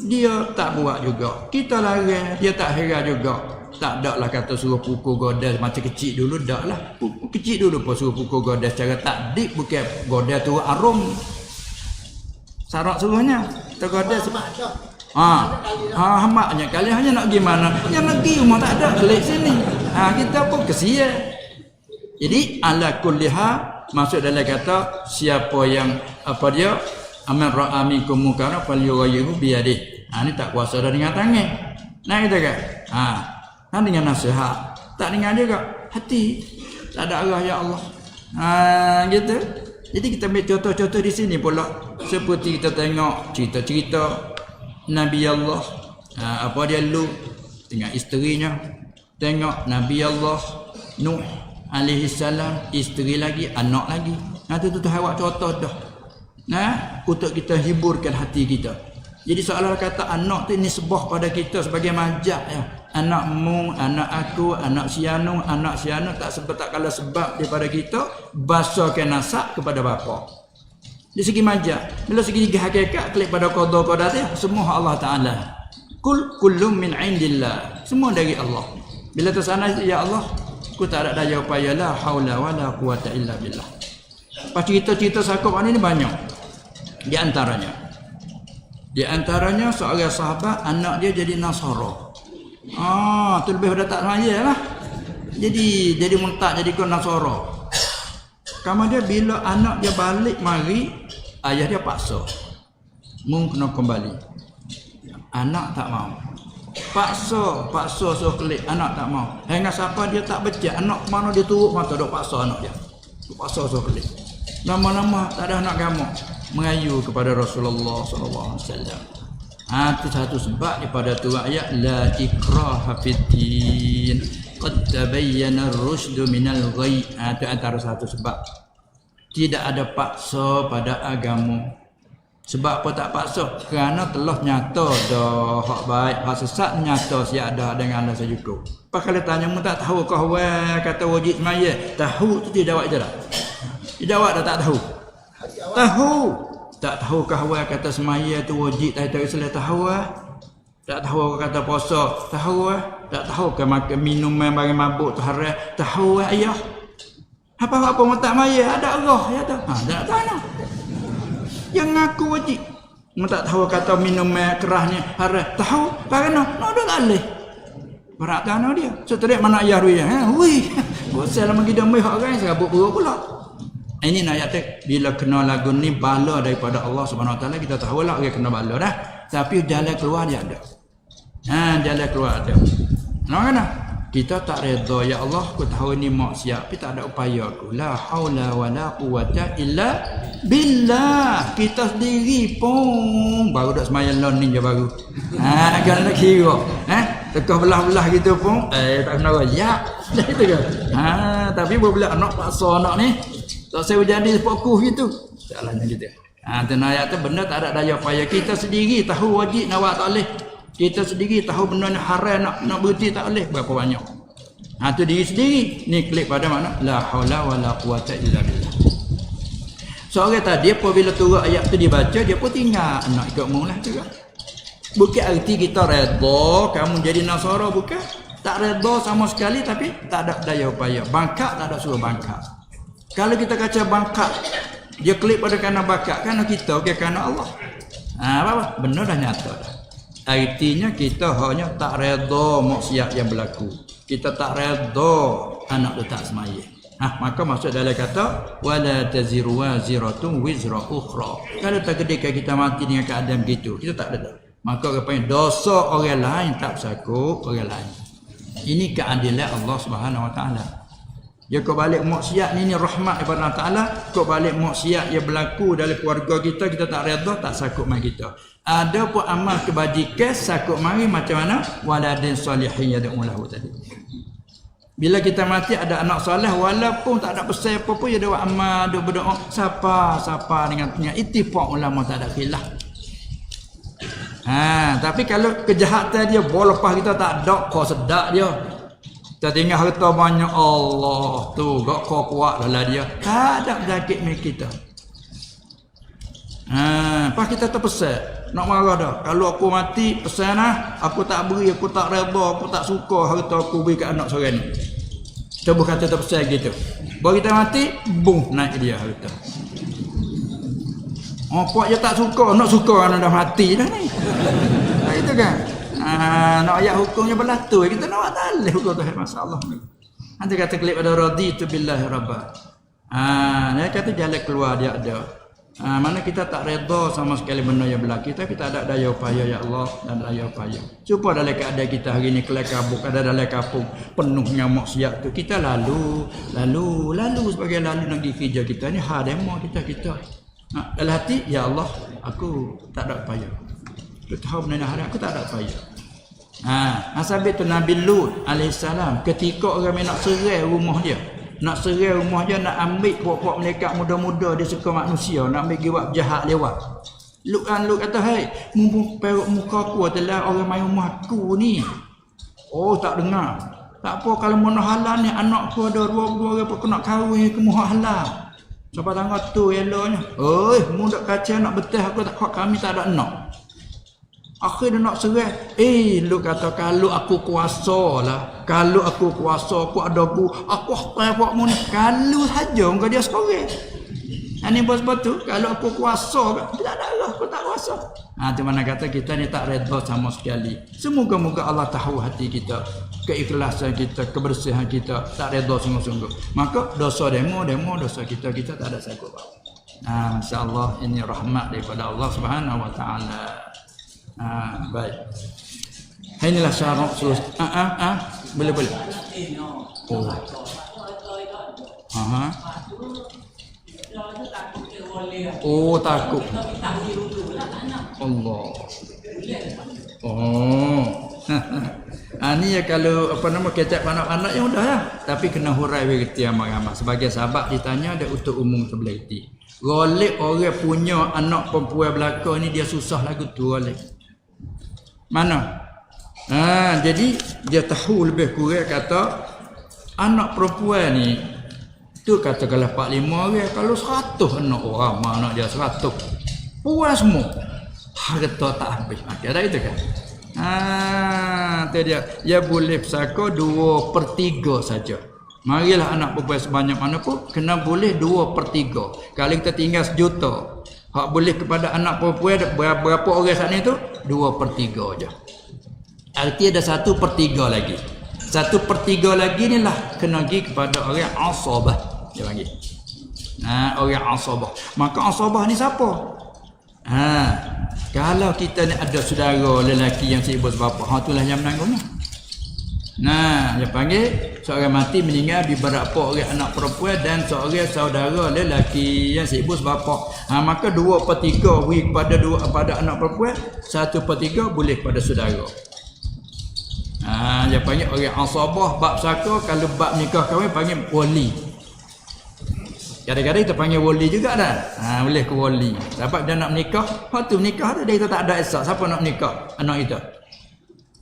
dia tak buat juga. Kita larang, dia tak heran juga. Tak ada lah kata suruh pukul godas macam kecil dulu dak lah. Kecil dulu pun suruh pukul godas secara takdik, bukan godas tu arum. Syarat suruhnya tergodas hamaknya kali hanya nak gimana? Yang negeri rumah tak ada klik sini. Kita pun kesian. Jadi ala kulliha maksud dalam kata siapa yang apa dia amal ra'a minkum munkaran falyughayyirhu bi yadihi. Ni tak kuasa dah dengan tangan. Nah kita kan. Dengan nasihat. Tak dengan juga hati. Tak ada arah ya Allah. Gitu. Jadi kita ambil contoh-contoh di sini pula seperti kita tengok cerita-cerita Nabi Allah apa dia Lut dengan isterinya, tengok Nabi Allah Nuh alaihi salam, isteri lagi, anak lagi. Tu awak contoh dah. Untuk kita hiburkan hati kita. Jadi seolah kata anak tu nisbah pada kita sebagai majak ya. Anakmu, anak aku, anak sianu tak sebab tak kala sebab daripada kita basakan nasab kepada bapa. Dari segi majak, bila segi hakikat klik pada qada dia semua Allah Taala. Kullum min indillah. Semua dari Allah. Bila tersana ya Allah, aku tak ada daya upaya la haula wala quwata illa billah. Pas cerita-cerita sakop ini banyak. Di antaranya seorang sahabat anak dia jadi Nasara. Tu lebih dah tak semaya lah. Jadi muntak jadi kon Nasara. Kemudian bila anak dia balik mari, ayah dia paksa. Mung kena kembali. Anak tak mau. Paksa suruh klik, anak tak mau. Hingga siapa dia tak becak, anak mana dia turut mata dok paksa anak dia. Paksa suruh klik. Lama-lama tak ada anak gamak, mengayu kepada Rasulullah sallallahu alaihi wasallam. Itu satu sebab daripada tu ayat la ikraha fid din. Qad tabayyana ar-rusydu minal ghayy. Itu antara satu sebab. Tidak ada paksa pada agama. Sebab apa tak paksa? Kerana telah nyata dah hak baik, hak sesat nyata siap ada dengan Allah sejuku. Apa kalau tanya mu tak tahu kau kata wajib semaya? Tahu tu dia jawab je dah. Dia jawab dah tak tahu. Tahu. Tak tahu kau kata semaya tu wajib tak Islam tahu Tak tahu kata puasa, tahu Tak tahu ke makan minum yang bagi mabuk tu haram, tahu ayah. Apa-apa mau tak maya ada roh ya tu. Tak tahu. Yang ngaku wajib. Mu tak tahu kata minum air kerasnya haram. Tahu kerana no dah alih. Berat tanah dia. Setelah mana ayah dia. Wih. Bosal lama kita mai hak kan serabut perut pula. Ini ayat tu bila kena lagu ni bala daripada Allah Subhanahu Wa Taala kita tahu lah dia kena bala dah. Tapi jalan keluar dia ada. Jalan keluar ada. Kenapa? Kita tak redha ya Allah aku tahu ni maksiat tapi tak ada upaya aku. La haula wala quwata illa billah. Kita sendiri pun baru dak sembahyang lon ni je baru. Kan nak kira. Tekah belah-belah gitu pun tak kena royak. Dah itu kan. Tapi bila anak paksa anak ni tak saya jadi fokus gitu. Salahnya gitu. Ayat tu benda tak ada daya upaya kita sendiri tahu wajib nak buat tak boleh. Kita sendiri tahu benda ni haram nak berhenti tak boleh berapa banyak. Tu diri sendiri. Ni klik pada mana? La haula wala quwata illa billah. Seorang tadi apabila turun ayat tu dibaca dia pun tinggal nak ikut mula juga. Bukan arti kita redha kamu jadi Nasara bukan. Tak redha sama sekali tapi tak ada daya upaya. Bangkak tak ada suruh bangkak. Kalau kita kaca bangkak dia klik pada kerana bangkak kerana kita bukan kerana Allah. Apa? Benar dah nyata dah. Artinya kita hanya tak redha maksiat yang berlaku. Kita tak redha anak tu tak semaya. Maka maksud dalam kata wala taziru waziratun wizra ukhra. Kalau takdirkan kita mati dengan keadaan begitu, kita tak ada. Maka apa yang dosa orang lain tak bersakup orang lain. Ini keadilan Allah Subhanahu Wa Taala. Ya kau balik maksiat ni rahmat daripada Allah Taala, kau balik maksiat yang berlaku dalam keluarga kita tak redha tak sakup mai kita. Ada pun amal kebajikan sakup mari macam mana waladin salihin yad'ulahu tadi. Bila kita mati ada anak soleh walaupun tak ada pesan apa pun dia buat amal dia berdoa siapa dengan punya ittifaq ulama tak ada khilaf. Tapi kalau kejahatan dia lepas kita tak ada kau sedak dia. Kita tinggal harta banyak Allah tu gak kau kuat dalam dia. Tak ada sakit milik kita. Pas kita terpesan nak marah dah. Kalau aku mati pesan aku tak beri, aku tak redha, aku tak suka harta aku beri kat anak seorang ni. Cuba kata terpesan gitu. Baru kita mati, bung naik dia harta. Puak je tak suka, nak suka anak dah mati dah ni. Itu kan. Nak ayat hukumnya berlaku kita nak buat talih hukum tu masalah ni. Nanti kata klik pada raditu billahi rabba. Dia kata jalan keluar dia ada. Mana kita tak redha sama sekali benda yang berlaku tapi tak ada daya upaya ya Allah dan daya upaya. Cuba dalam keadaan kita hari ni kelak kabuk ada dalam kampung penuhnya maksiat tu kita lalu sebagai lalu nak pergi kerja kita ni demo kita. Dalam hati ya Allah aku tak ada upaya. Aku tahu benda hari aku tak ada upaya. Sampai tu Nabi Lut alaihissalam ketika orang nak serai rumah dia. Nak serai rumah dia nak ambil pokok malaikat muda-muda dia suka manusia nak ambil giwak jahat lewat. Lut kata hai mumpung perut muka aku adalah orang main rumah aku ni. Tak dengar. Tak apa kalau mau halal ni anak aku ada dua orang pun nak kahwin ke mau halal. Siapa tangga tu eloknya. Mu dak kaca nak betah aku tak kami tak ada anak. Akhir dia nak serai. Lu kata kalau aku kuasa lah. Kalau aku kuasa, aku ada aku apa mu ni. Kalau saja engkau dia sekarang. Ini bos-bos tu, kalau aku kuasa, tak ada lah, aku tak kuasa. Itu mana kata kita ni tak redha sama sekali. Semoga-moga Allah tahu hati kita, keikhlasan kita, kebersihan kita, tak redha sungguh-sungguh. Maka dosa demo dosa kita tak ada sangkut. Insya-Allah ini rahmat daripada Allah Subhanahu Wa Taala. Baik. Inilah syarat sulus. Boleh. Takut. Allah. Ni ya kalau kecap anak-anak yang udah ya. Tapi kena hurai beriti amat-amat. Sebagai sahabat ditanya ada untuk umum sebelah itu. Golek orang punya anak perempuan belakang ni dia susah lagu tu golek. Mana? Jadi dia tahu lebih kurang kata anak perempuan ni tu katakanlah 45 orang kalau 100 anak orang mana dia 100 puas semua harta tak habis ada itu kan. Tu dia boleh pesaka 2/3 saja Marilah anak perempuan sebanyak mana pun kena boleh 2/3. Kalau kita tinggal 1 juta, hak boleh kepada anak perempuan berapa orang saat ni tu? 2/3 je. Arti ada 1/3 lagi. 1/3 lagi ni lah kena pergi kepada orang asabah. Dia panggil. Orang asabah. Maka asabah ni siapa? Kalau kita ni ada saudara lelaki yang sibuk sebapa, itulah yang menanggungnya. Dia panggil seorang mati meninggal beberapa orang anak perempuan dan seorang saudara lelaki yang sibuk sebapa. Maka 2/3 beri kepada anak perempuan, 1/3 boleh kepada saudara. Dia panggil orang asabah. Bab saka, kalau bab nikah kahwin panggil wali. Kadang-kadang kita panggil wali juga dah. Boleh ke wali. Sebab dia nak menikah, waktu menikah dia kita tak ada esak. Siapa nak menikah? Anak kita.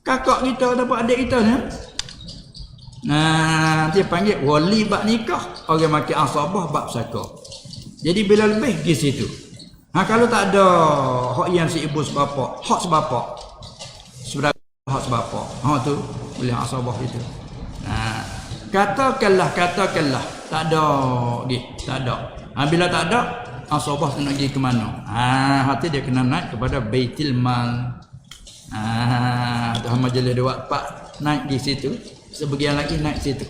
Kakak kita dapat adik kita ni. Dia panggil wali bab nikah. Orang makin asabah bab saka. Jadi bila lebih pergi situ. Kalau tak ada hak yang si ibu sebapa, hak sebapa. Saudara hak sebapa. Tu boleh asabah itu. Katakanlah tak ada pergi, tak ada. Bila tak ada, asabah nak pergi ke mana? Hati dia kena naik kepada Baitul Mal. Tuhan majlis 2/4 naik di situ, sebagian lagi naik situ.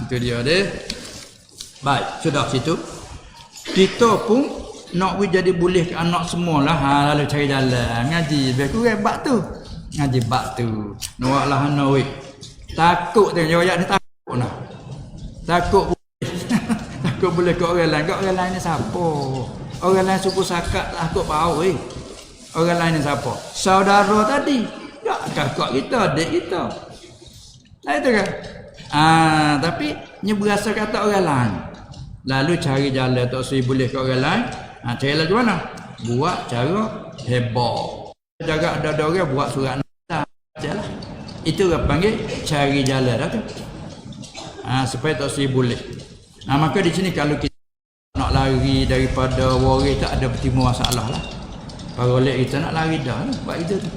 Tu dia dia. Baik, sudah situ. Kita pun nak jadi boleh ke anak semualah. Lalu cari jalan ngaji lebih kurang bab tu. Ngaji bab tu. Nuaklah ana weh. Takut tengok ayat ni takut nah. Takut boleh. Takut boleh ke orang lain. Ke orang lain ni siapa? Orang lain suku sakat takut bau weh. Orang lain ni siapa? Saudara tadi. Tak kakak kita, adik kita. Itu kan? Tapi ni berasa kata orang lain. Lalu cari jalan tak sui boleh ke orang lain. Cari lagu mana? Buat cara heboh. Jaga ada orang buat surat nazar. Jalah. Itu orang panggil cari jalan dah tu. Supaya tak sui boleh. Maka di sini kalau kita nak lari daripada waris tak ada bertimbul masalah lah. Para oleh kita nak lari dah lah. Buat itu tu.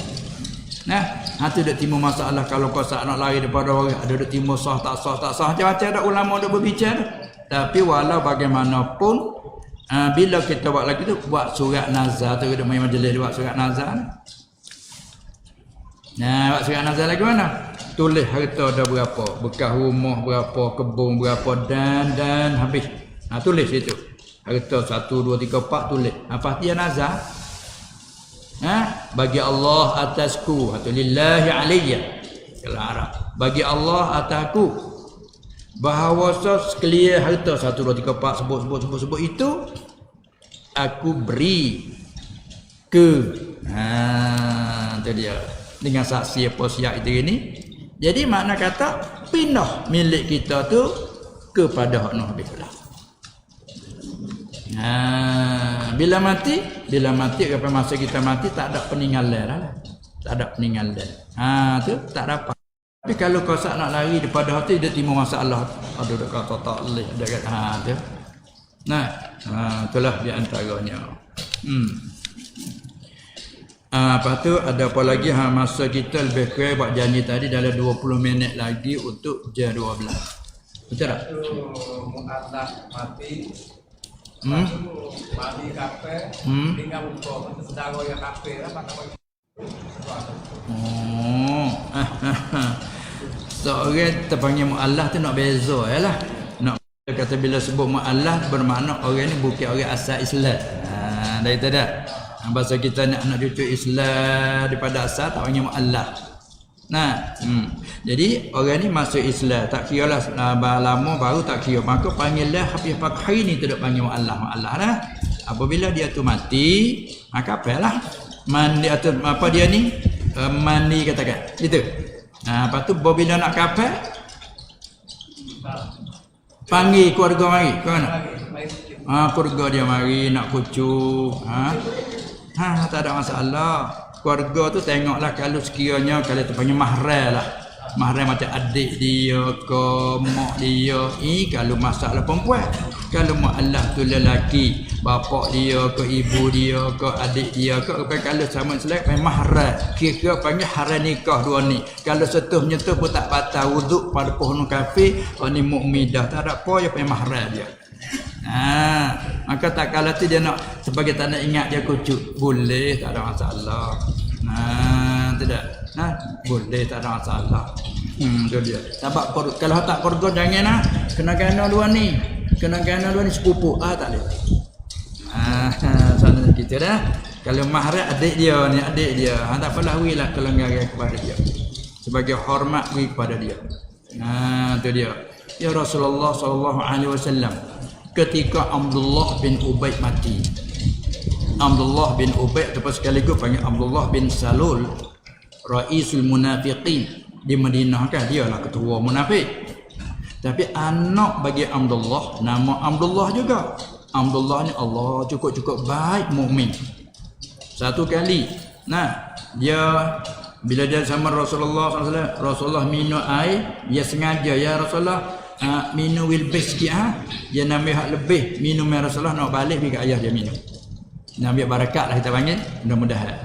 Tu dah timbul masalah. Kalau kau nak lari daripada waris, ada dah timbul sah tak sah. Macam-macam ada ulama dah berbicara. Tapi walau bagaimanapun, bila kita buat lagi tu, buat surat nazar tu, kita main majlis buat surat nazar. Buat surat nazar lagi mana? Tulis harta dah berapa, bekas rumah berapa, kebun berapa dan habis. Tulis itu. Harta 1, 2, 3, 4 tulis. Apa dia nazar? Bagi Allah atasku, atau lillahi alayya. Kalau Arab. Bagi Allah atasku. Bahawa sekalian harta 1, 2, 3, 4 sebut itu aku beri ke itu dia dengan saksi apa siap itu ini. Jadi makna kata pindah milik kita tu kepada hak noh habislah. Bila mati sampai masa kita mati tak ada peninggalan lah. Tak ada peninggalan. Tu tak dapat. Tapi kalau kau nak lari daripada hati dia timbul masalah. Ada dak kata tak boleh, ada kata tu. Itulah di antaranya. Lepas tu ada apa lagi? Masa kita lebih kurang buat janji tadi dalam 20 minit lagi untuk jam 12. Betul tak? Mu'alah mati. Mati kafe. Tinggal buka saudara yang kafe lah pakai. Seorang terpanggil mu'allah tu nak beza lah. Nak kata bila sebut mu'allah bermakna orang ni bukan orang asal Islam. Dah itu dah. Bahasa kita nak anak cucu Islam daripada asal tak panggil mu'allah. Jadi orang ni masuk Islam tak kira lah lama baru tak kira. Maka panggil lah habis hari ni tu dah panggil mu'allah dah. Apabila dia tu mati, maka apalah mandi atau apa dia ni mandi katakan itu. Lepas tu bila nak kapal panggil keluarga mari ke mana? Keluarga dia mari nak kucuk. Tak ada masalah. Keluarga tu tengoklah kalau sekiranya kalau tu panggil mahram lah. mahram macam adik dia ke mak dia. Kalau masalah perempuan. Kalau mualaf tu lelaki, bapak dia ke ibu dia ke adik dia ke kalau sama selek mahram. Kira panggil haram nikah dua ni. Kalau setuh menyentuh pun tak batal wuduk pada pohon kafir, ni mukmin dah tak ada apa ya mahram dia. Maka tak kala tu dia nak sebagai tanda ingat dia kucuk, boleh tak ada masalah. Tidak. Boleh tak ada masalah. Tu dia. Sebab kalau tak keluarga jangan kena dua ni. Kena dua ni sepupu. Tak boleh. Sana kita dah. Kalau mahram adik dia ni, adik dia. Tak apalah wilah kelenggaran kepada dia. Sebagai hormat wi kepada dia. Tu dia. Ya Rasulullah sallallahu alaihi wasallam ketika Abdullah bin Ubay mati. Abdullah bin Ubay atau sekaligus panggil Abdullah bin Salul, Raisul Munafiqin di Madinah kan, dia lah ketua munafik. Tapi anak bagi Abdullah nama Abdullah juga. Abdullah ni Allah cukup-cukup baik mukmin. Satu kali dia bila dia sama Rasulullah SAW, Rasulullah minum air, dia sengaja, ya Rasulullah minum lebih sikit dia nak ambil hak lebih minum ya Rasulullah, nak balik pergi ke ayah dia minum. Nak ambil barakat lah kita panggil, mudah-mudahan.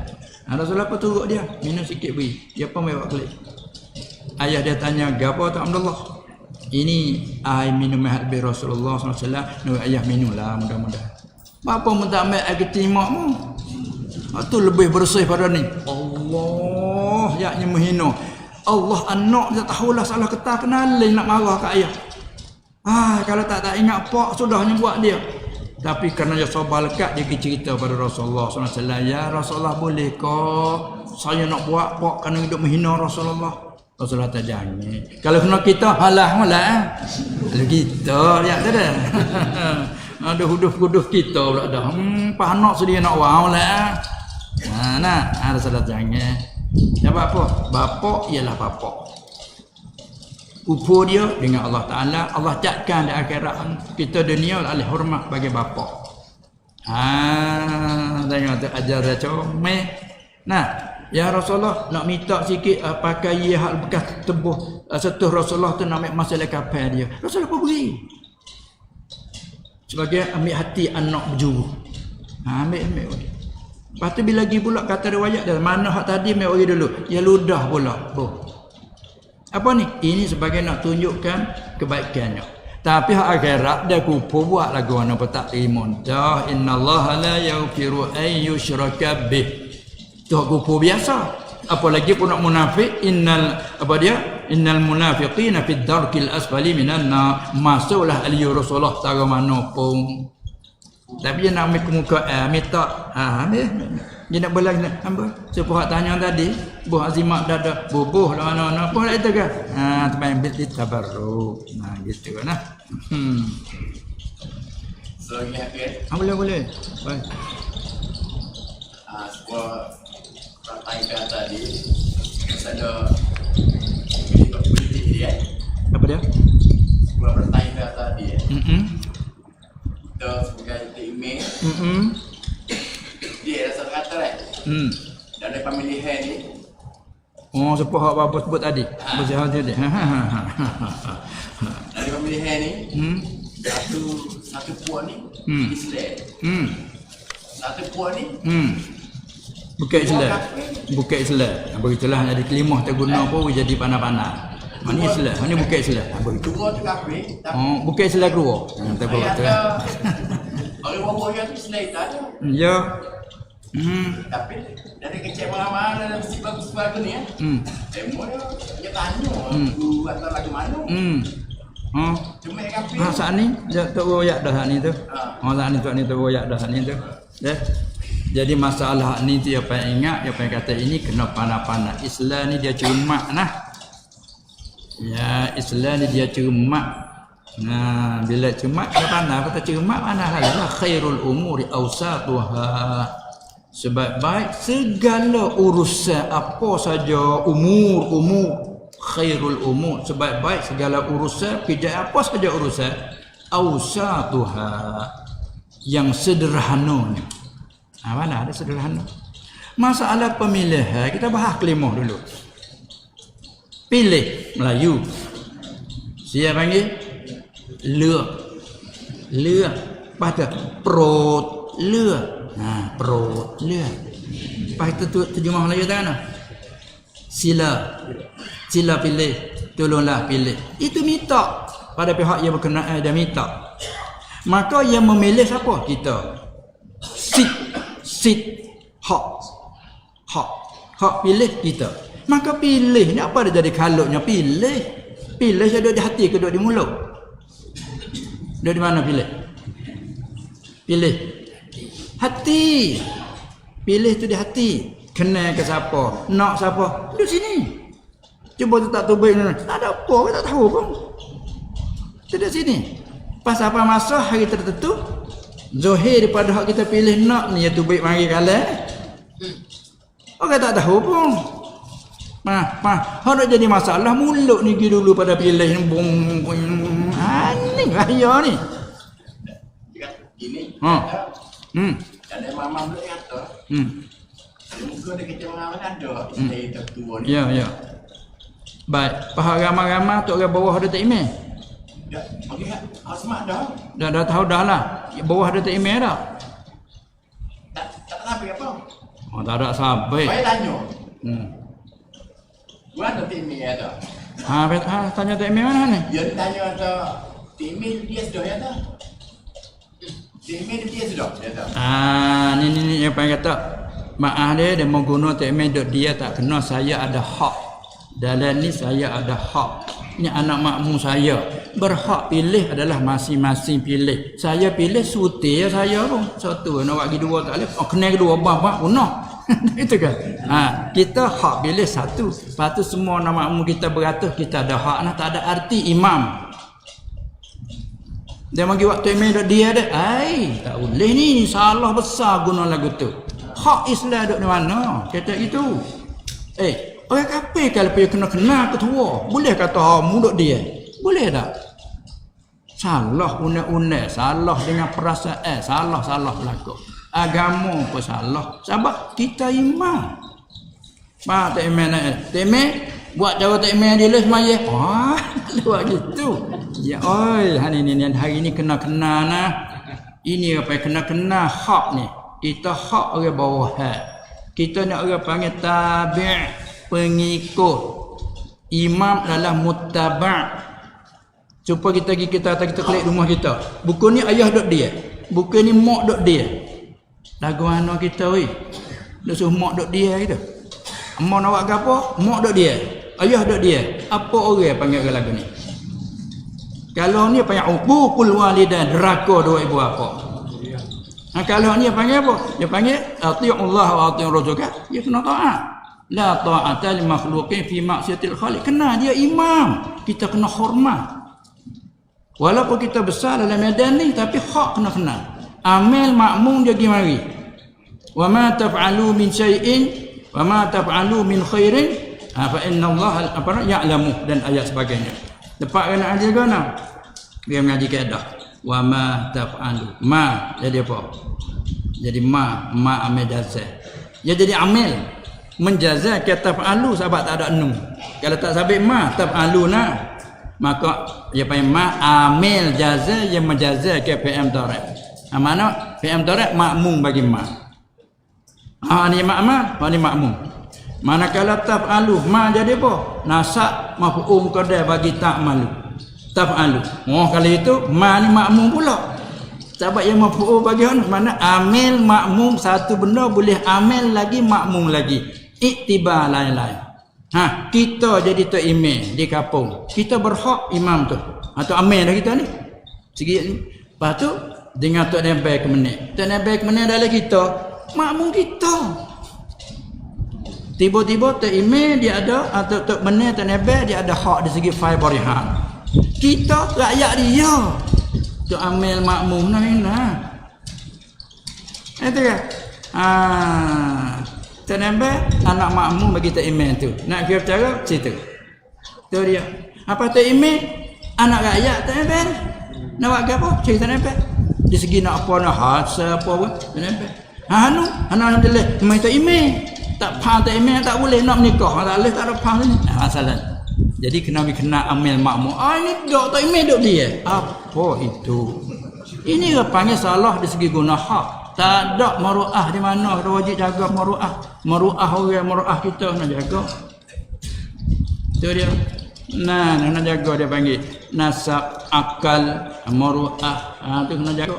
Rasulullah apa turut dia, minum sikit beri. Dia pun bawa balik. Ayah dia tanya, gapo tak Abdullah? Ini air minum hak lebih Rasulullah SAW, nak ayah minumlah mudah-mudahan. Apa pun tak ambil air ketimakmu? Itu lebih bersih pada ni. Allah yakni menghina. Allah anak dia tahulah salah kata kenalin nak marah kat ayah. Kalau tak ingat pak sudahnya buat dia. Tapi kerana dia sabar lekat, dia cerita pada Rasulullah SAW, ya Rasulullah boleh ke saya nak buat pak kerana hidup menghina Rasulullah? Rasulullah tak jangan. Kalau kena kita halah. Kalau kita lihat tak ada. Ada huduf-huduf kita pula dah. Panak sedia nak wow lah. Rasulullah jangan. Sebab apa? Bapak ialah bapak. Upo dia dengan Allah Ta'ala. Allah cakkan di akhirat kita dunia oleh hormat bagi bapak. Tengok tu ajar dia comel. Ya Rasulullah nak minta sikit pakai hal bekas tebuh setuh Rasulullah tu nak ambil masalah kapal dia. Rasulullah apa beri? Sebagai ambil hati anak berjuru. Ambil. Lepas tu bila lagi pula kata riwayat dia, mana hak tadi ambil bagi dulu? Ya ludah pula. Apa ni? Ini sebagai nak tunjukkan kebaikannya. Tapi hak akhirat dia kupu buat lagu mana pun tak terima. Dah innallaha la yaghfiru an yushraka bih. Itu kupu biasa. Apalagi pun nak munafik, innal munafiqina fid darkil asfali minan nar. Masuklah ali Rasulullah cara mana pun. Tapi dia nak ambil ke muka minta dia nak belah hamba sepuluh tanya tadi buh azimat dada bubuh lah mana apa lah itu kan tempat ambil di tabarruk gitu kan selagi happy boleh baik sebuah pertanyaan tadi ada politik dia apa dia sebuah pertanyaan tadi kita sebagai email dia rasa kata dari pemilihan ni siapa hak apa sebut tadi bersihah tadi dari pemilihan ni satu puan ni Islam satu puan ni Bukit Islam begitulah jadi kelimah terguna pun jadi panah-panah. Mana Islam? Mana Bukit Islam? Dua tu kafir. Bukit Islam keluar. Tak apa betul. Orang bawa dia tu Islam tak ada. Ya. Tapi dari kecil mana-mana mesti bagus-bagus ni demo dia tanya tu atau lagi mana. Cuma kafir. Saat ni dia tak royak dah saat ni tu. Saat ni tu royak dah saat ni tu. Jadi masalah ni tu apa ingat, apa kata ini kena panah-panah. Islam ni dia cermat Ya, Islam ni dia cermat. Bila cermat dia panah, kata cermat panah lah. Khairul umuri awsatuha. Sebaik-baik segala urusan apa saja umur khairul umur sebaik-baik segala urusan kerja apa saja urusan awsatuha yang sederhananya. Mana ada sederhana. Masalah pemilihan kita bahas kelimah dulu. Pilih Melayu. Saya panggil lừa. Lừa. Lepas tu perut lừa. Perut lừa. Lepas itu terjemah Melayu tak mana? Sila. Sila pilih. Tolonglah pilih. Itu minta pada pihak yang berkenaan dia minta. Maka yang memilih siapa? Kita. Sit. Hak pilih kita. Maka pilih ni apa dia jadi kalutnya? Pilih saya duduk di hati ke duduk di mulut? Duduk di mana pilih? Pilih hati. Pilih tu di hati. Kenal ke siapa? Nak siapa? Duduk sini. Cuba tu tak tubik ni. Tak ada apa, kita tak tahu pun. Duduk sini. Pas apa masa hari tertentu, zahir daripada hak kita pilih nak ni ya tubik mari kalah. Orang tak tahu pun. Hak jadi masalah mulut ni pergi dulu pada pilih ni bung. Ni bahaya ni. Gini. Ada mama boleh kata. Muka dia kecil mana ada. Dia tertua ni. Ya. Baik, faham ramai-ramai tu orang bawah ada tak email? Dah, okey kan? Asmat dah. Dah tahu dah lah. Bawah ada tak email dah. Tak sampai apa. Tak ada sampai. Saya tanya. Gua ada timing ada. Tanya tak email mana ni? Dia tanya ada timing dia sudah ya tak? Timing dia sudah ya tak? Ni yang pengen kata. Maaf dia mau guna tak email duk dia tak kena saya ada hak. Dalam ni saya ada hak. Ini anak makmum saya. Berhak pilih adalah masing-masing pilih. Saya pilih suti ya saya pun. Satu nak bagi dua tak boleh. Kena kedua bah punah. Itu kan. Kita hak pilih satu. Lepas tu semua anak makmum kita beratus kita ada hak. Tak ada arti imam. Dia bagi waktu email dia ada. Tak boleh ni. Salah besar guna lagu tu. Hak Islam duduk di mana? Kata itu. Orang kafir kalau dia kena ketua, boleh kata mulut dia? Boleh tak? Salah unek-unek, salah dengan perasaan, salah berlaku. Agama pun salah. Sebab kita imam. Tak imam nak. Tak imam buat cara tak imam dia lah semaya. Buat gitu. Ya hari ni kena nah. Ini apa kena hak ni. Kita hak orang bawah. Kita nak orang panggil tabi'. Pengikut imam adalah muttaba'. Supaya kita klik rumah kita. Buku ni ayah dok dia. Buku ni mak dok dia. Lagu mana kita weh? Dok suruh mak dok dia gitu. Mak nak buat apa? Mak dok dia. Ayah dok dia. Apa orang panggil lagu ni? Kalau ni panggil uququl walidain, deraka dua ibu bapa. Kalau ni panggil apa? Dia panggil ati'ullah wa ati'ur rasul. Dia kena taat. La ta'ata li makhluqin fi ma'siyatil khaliq. Kena dia imam. Kita kena hormat. Walaupun kita besar dalam medan ni tapi hak kena. Amil makmum dia pergi mari. Wa ma taf'alu min syai'in wa ma taf'alu min khairin fa inna Allah ya'lamu dan ayat sebagainya. Tepat kena ada ke nak? Dia mengaji kaedah. Wa ma taf'alu. Ma jadi apa? Jadi ma amil jazah. Dia jadi amil. Menjazah ke taf'alu sebab tak ada nu. Kalau tak sabit ma taf'aluna maka dia panggil ma amil jazah yang menjazah ke PM Tarik. Mana PM Tarik makmum bagi ma. Ni ni makmum. Manakala taf'alu ma jadi apa? Nasab maf'ul qadar bagi ta'malu. Taf'alu. Kalau itu ma ni makmum pula. Sebab yang maf'ul bagi mana amil makmum satu benda boleh amil lagi makmum lagi. Iktibar lain-lain. Kita jadi tok imam di kampung. Kita berhak imam tu. Atau amil dah kita ni. Sikit ni. Lepas tu dengan tok nebel ke menit. Tok nebel ke menit adalah kita, makmum kita. Tiba-tiba tok imam dia ada atau tok menit tok nebel dia ada hak di segi fai barihan. Kita rakyat dia. Tok amil makmum nah. Itu kan? Tenembak anak makmum bagi tak imam tu. Nak kira cara situ. Tu dia. Apa tak imam? Anak rakyat tak imam. Nak buat apa? Cerita tenembak. Di segi nak apa nak hasa apa pun tenembak. Alhamdulillah. Mai tak imam. Tak faham tak imam tak boleh nak menikah. Tak boleh tak ada faham ni. Salah. Jadi kena amil makmum. Ini dok tak imam dok dia. Apa itu? Ini dia panggil salah di segi guna hak. Tak ada maruah di mana kita wajib jaga maruah. Maruah orang maruah kita nak jaga. Itu dia. Nah, nak jaga dia panggil nasab, akal, maruah. Tu kena jaga.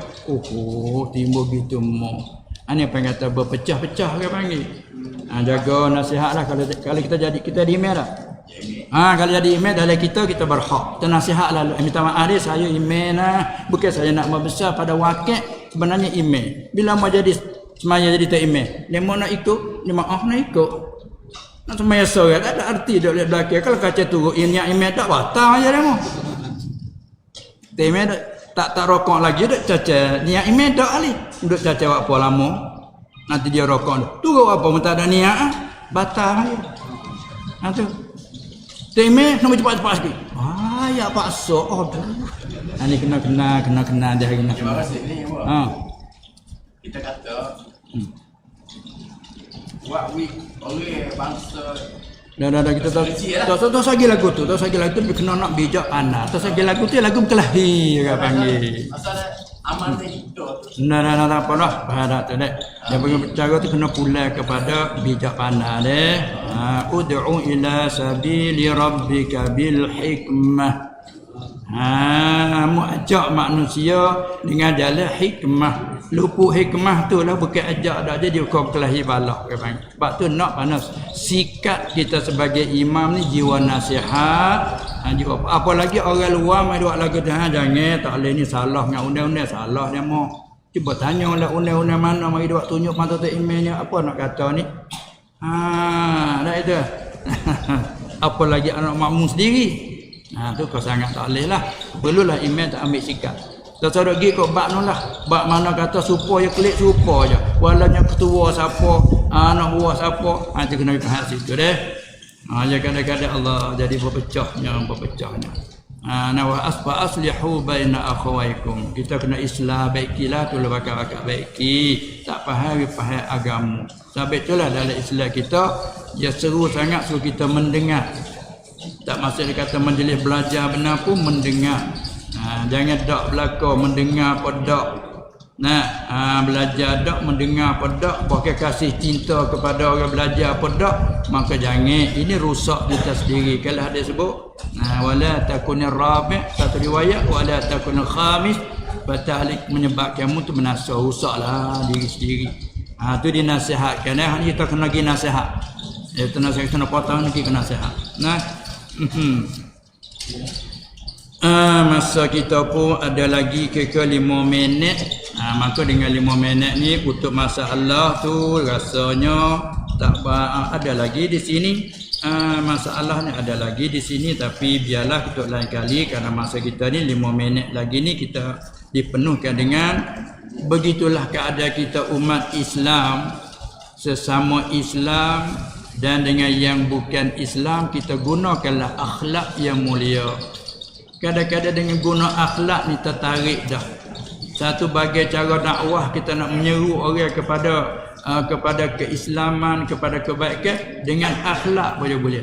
Timbul gitu mo. Ini panggil kata berpecah-pecah dia panggil. Jaga nasihatlah kalau kita jadi kita di email lah. Kalau jadi email dalam kita berhak. Kita nasihatlah. Minta maaf dia saya email lah. Bukan saya nak membesar pada wakil sebenarnya email. Bila mau jadi semaya jadi tak email. Dia mau nak ikut, dia maaf nak ikut. Nak semaya sore tak ada arti dia lihat belakang. Kalau kaca turun ini email tak batal aja dia mau. Tak email tak rokok lagi dak caca. Niat email tak ali. Duk caca apa lama. Nanti dia rokok. Turun apa minta ada niat batal. Tu. Teme nak cepat-cepat sikit. Ya paksa. Ini kena dia kena. Terima kasih ni. Kita kata buat week oleh bangsa. Dah kita tahu lagi lagu tu. Tahu lagi lagu tu kena nak bijak anak. Tahu lagi lagu tu lagu berkelahi orang panggil. Asal amal hidup. Nah, apa dah? Pada tu dek. Yang berbicara tu kena pula kepada bijak pandai deh. Ud'u ila sabili rabbika bil hikmah. Mu ajak manusia dengan jalan hikmah. Lupa hikmah tu lah bukan ajak dah jadi kau kelahi balak kan. Sebab tu nak panas sikap kita sebagai imam ni jiwa nasihat. Jiwa apalagi orang luar mai buat lagu dah jangan tak boleh ni salah dengan undang-undang salah dia mau. Cuba tanyalah undang-undang mana mai buat tunjuk mata tu emailnya apa nak kata ni. Dah itu. Apalagi anak makmum sendiri. Tu kau sangat tak boleh lah. Perlulah email tak ambil sikap. Tak pergi kau bak lah. Bak mana kata supaya klik supa je. Walanya ketua siapa, anak buah siapa. Itu kena faham situ deh. Ya kadang-kadang Allah jadi berpecahnya. Wa aslihu baina akhawaikum. Kita kena islah baikilah tu bakal baiki. Tak faham agama. Sebab itulah dalam Islam kita dia seru sangat suruh kita mendengar. Tak maksud dia kata majlis belajar benar pun mendengar. Jangan dak belaka mendengar apa dak. Belajar dak mendengar apa dak, pakai kasih cinta kepada orang belajar apa dak, maka jangan. Ini rusak kita sendiri. Kalau ada sebut wala takunir rabi', satu riwayat wala takunil khamis, fatahlik menyebabkan kamu tu menasa rusaklah diri sendiri. Tu dinasihatkan. Kita kena lagi nasihat. Itu nasihat kena potong lagi kena nasihat. Masa kita pun ada lagi kira 5 minit. Maka dengan 5 minit ni untuk masalah tu rasanya tak ada lagi di sini. Masalah ni ada lagi di sini, tapi biarlah untuk lain kali kerana masa kita ni 5 minit lagi ni kita dipenuhkan dengan begitulah keadaan kita umat Islam, sesama Islam dan dengan yang bukan Islam. Kita gunakanlah akhlak yang mulia. Kadang-kadang dengan guna akhlak ni tertarik dah. Satu bagai cara dakwah kita nak menyeru orang kepada keislaman, kepada kebaikan dengan akhlak boleh.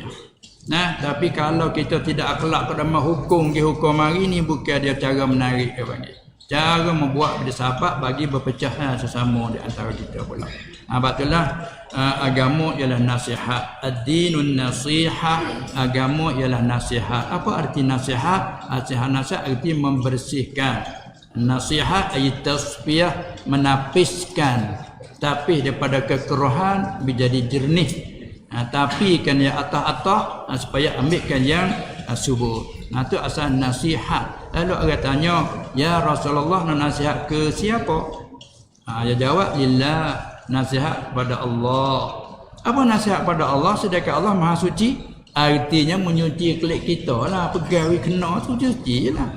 Tapi kalau kita tidak akhlak pada hukum hari ni bukan dia cara menarik dia panggil. Cara membuat bersahabat bagi berpecah sesama di antara kita pula. Itulah agama ialah nasihat. Ad-dinun nasihah. Agama ialah nasihat. Apa arti nasihat? Nasihat arti membersihkan. Nasihat ayat tasfiyah, menapiskan. Tapi daripada kekerohan menjadi jernih. Tapi kan yang atas-atas supaya ambilkan yang subur. Itu asal nasihat. Lalu orang tanya, ya Rasulullah nak nasihat ke siapa? Dia jawab, lillah, nasihat pada Allah. Apa nasihat pada Allah? Sedangkan Allah Maha Suci, artinya menyuci kulit kita lah. Pegawai kena tu cuci lah.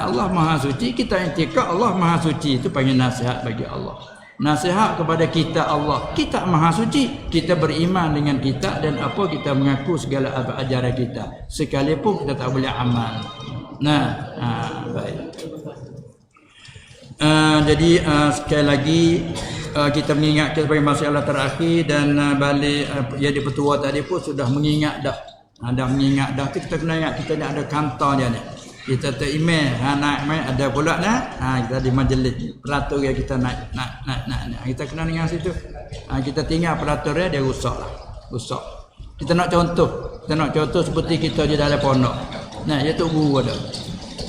Allah Maha Suci, kita intikad Allah Maha Suci. Itu panggil nasihat bagi Allah. Nasihat kepada kita Allah. Kita Maha Suci. Kita beriman dengan kita dan apa kita mengaku segala ajaran kita. Sekalipun kita tak boleh amal. Baik. Jadi sekali lagi kita mengingatkan sebagai masalah terakhir dan balik jadi petua tadi pun sudah mengingat dah. Ada mengingat dah tu kita kena ingat kita ni ada kantor dia ni. Kita tu email, naik mai ada pula dah. Kita di majlis peraturan kita naik. Kita kena dengar situ. Kita tinggal peraturan dia rusaklah. Rusak. Kita nak contoh seperti kita di dalam pondok. Nah, dia tu guru ada.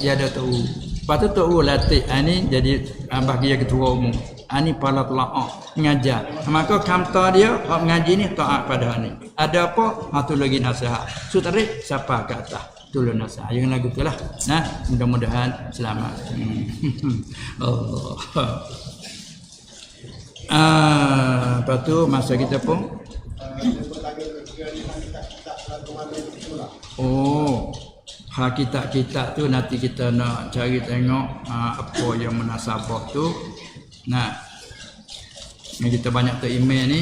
Dia ada tu. Lepas tu tok guru latih. Ni jadi bagi dia ketua umum. Ni pala telaah mengajar. Maka kantor dia hak mengaji ni taat pada ni. Ada apa? Tu lagi nasihat. Tarik siapa kat atas. Tolong nasihat. Yang lagu tu lah. Nah, mudah-mudahan selamat. Allah. Lepas tu masa kita pun kitab-kitab tu nanti kita nak cari tengok apa yang munasabah tu. Nah, ni kita banyak email ni.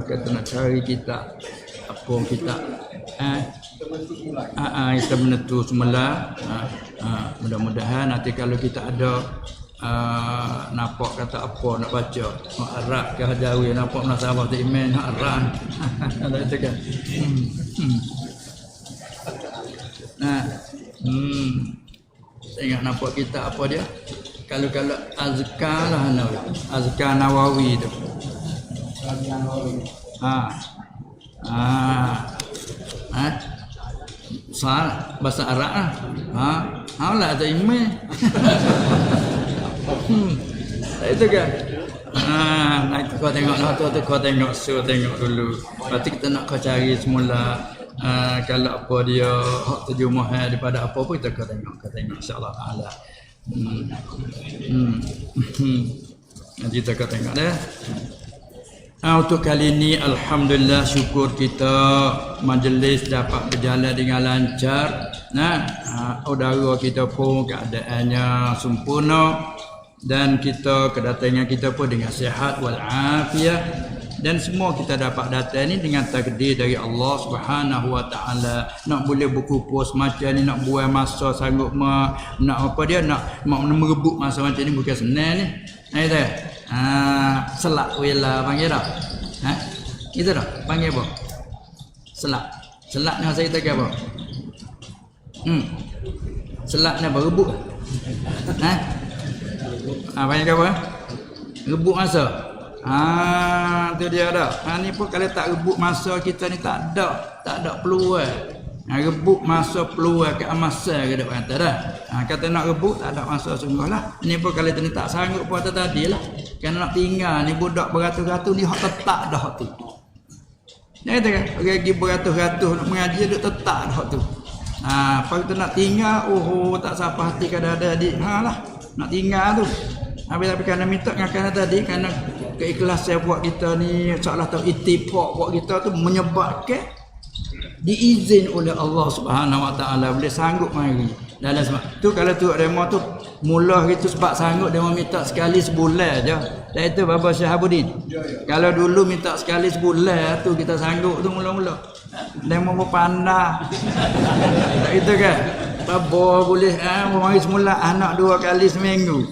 Kita nak cari kitab apa kitab kita menentu semula. Mudah-mudahan nanti kalau kita ada nampak kata apa nak baca nak Arab ke Jawi nampak munasabah tu email nak Arab. Ada itu kan. Tengok nampak kita apa dia. Kalau azkar lah azkar Nawawi tu. Soal bahasa Arab lah. Lah ada email. Itu kan. Nanti kau tengok tengok dulu. Lepas tu kita nak kau cari semula. Kalau apa dia hak terjemah daripada apa pun kita kau tengok insya-Allah taala. Nanti kita kau tengok dah. Untuk kali ini alhamdulillah syukur kita majlis dapat berjalan dengan lancar. Udara kita pun keadaannya sempurna dan kita kedatangan kita pun dengan sihat wal afiah dan semua kita dapat datang ni dengan takdir dari Allah Subhanahu wa taala. Nak boleh berkumpul macam ni, nak buang masa sanggup nak apa dia nak merebut masa macam ni bukan senang ni. Itu selak wela panggil dah. Itu dah panggil apa? Selak ni saya kata apa? Selak ni apa? Rebut. Panggil apa? Rebut masa. Tu dia dah. Ni pun kalau tak rebut masa kita ni tak ada peluang. Rebut masa peluang ke masa ke depan kata dah. Kata nak rebut tak ada masa sungguhlah. Ni pun kalau ni tak sanggup pun tadi lah. Kerana nak tinggal ni budak beratus-ratus ni hak tetap dah tu. Dia kata kan, pergi beratus-ratus nak mengaji duk tetap dah tu. Apa kita nak tinggal, tak siapa hati kadang-kadang adik. Lah, nak tinggal tu. Tapi kerana minta ngakan tadi, kerana keikhlasan buat kita ni, seolah tahu ittifaq buat kita tu menyebabkan diizin oleh Allah Subhanahu wa taala boleh sanggup mari. Dalam sebab tu kalau tu demo tu mula gitu sebab sanggup demo minta sekali sebulan aja. Dan itu Baba Syahabuddin. Kalau dulu minta sekali sebulan tu kita sanggup tu mula-mula. Demo berpandang. Tak itu kan. Baba boleh mari semula anak 2 kali seminggu.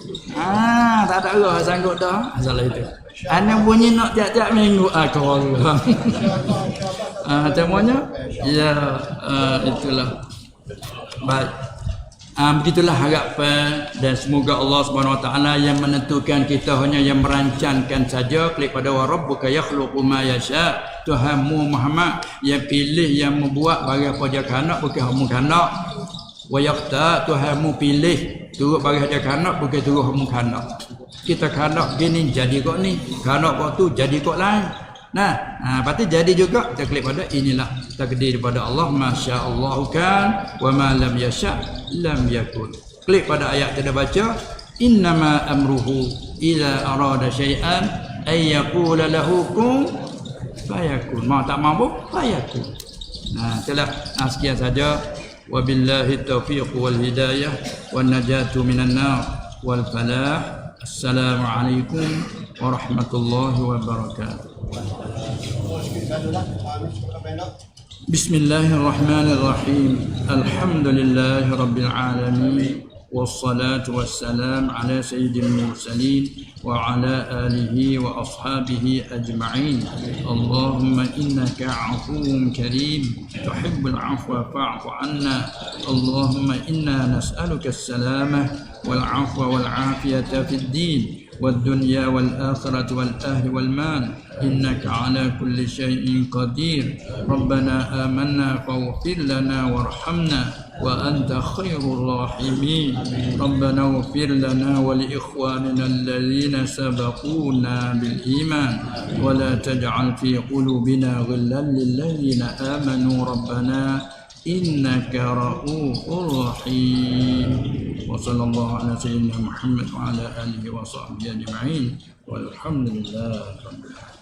Tak ada orang sanggup dah. Salah itu. Anak bunyi nak tiap-tiap minggu Allah. Temuannya ya itulah. Baik. Begitulah harapan dan semoga Allah Subhanahu wa taala yang menentukan kita hanya yang merancangkan saja klik pada wa rabbuka yakhluqu ma yasha. Tuhanmu Muhammad yang pilih yang membuat bagi apa dia kanak bukan kamu kanak. Wa yaqta Tuhanmu pilih turut bagi dia kanak bukan turut kamu kanak. Kita kanak gini jadi kok ni, kanak kok tu jadi kok lain. Lepas tu jadi juga kita klik pada inilah takdir daripada Allah, masya-Allah kan wa ma lam yasha lam yakun. Klik pada ayat kita baca innama amruhu ila arada syai'an ay yaqula lahu kun fayakun. Mau tak mampu fayakun. Itulah sekian saja. Wabillahi taufiq wal hidayah wan najatu minan nar wal falah. Assalamualaikum warahmatullahi wabarakatuh. Bismillahirrahmanirrahim. Alhamdulillahi rabbil alamin. والصلاة والسلام على سيد المرسلين وعلى آله وأصحابه أجمعين. اللهم إنك عفو كريم تحب العفو فاعف عنا. اللهم إنا نسألك السلامة والعفو والعافية في الدين والدنيا والآخرة والأهل والمال، إنك على كل شيء قدير. ربنا آمنا فاغفر لنا وارحمنا وأنت خير الراحمين. ربنا اغفر لنا ولإخواننا الذين سبقونا بالإيمان ولا تجعل في قلوبنا غلا للذين آمنوا ربنا إنك رؤوف رحيم. وصلى الله على سيدنا محمد وعلى آله وصحبه أجمعين والحمد لله رب العالمين.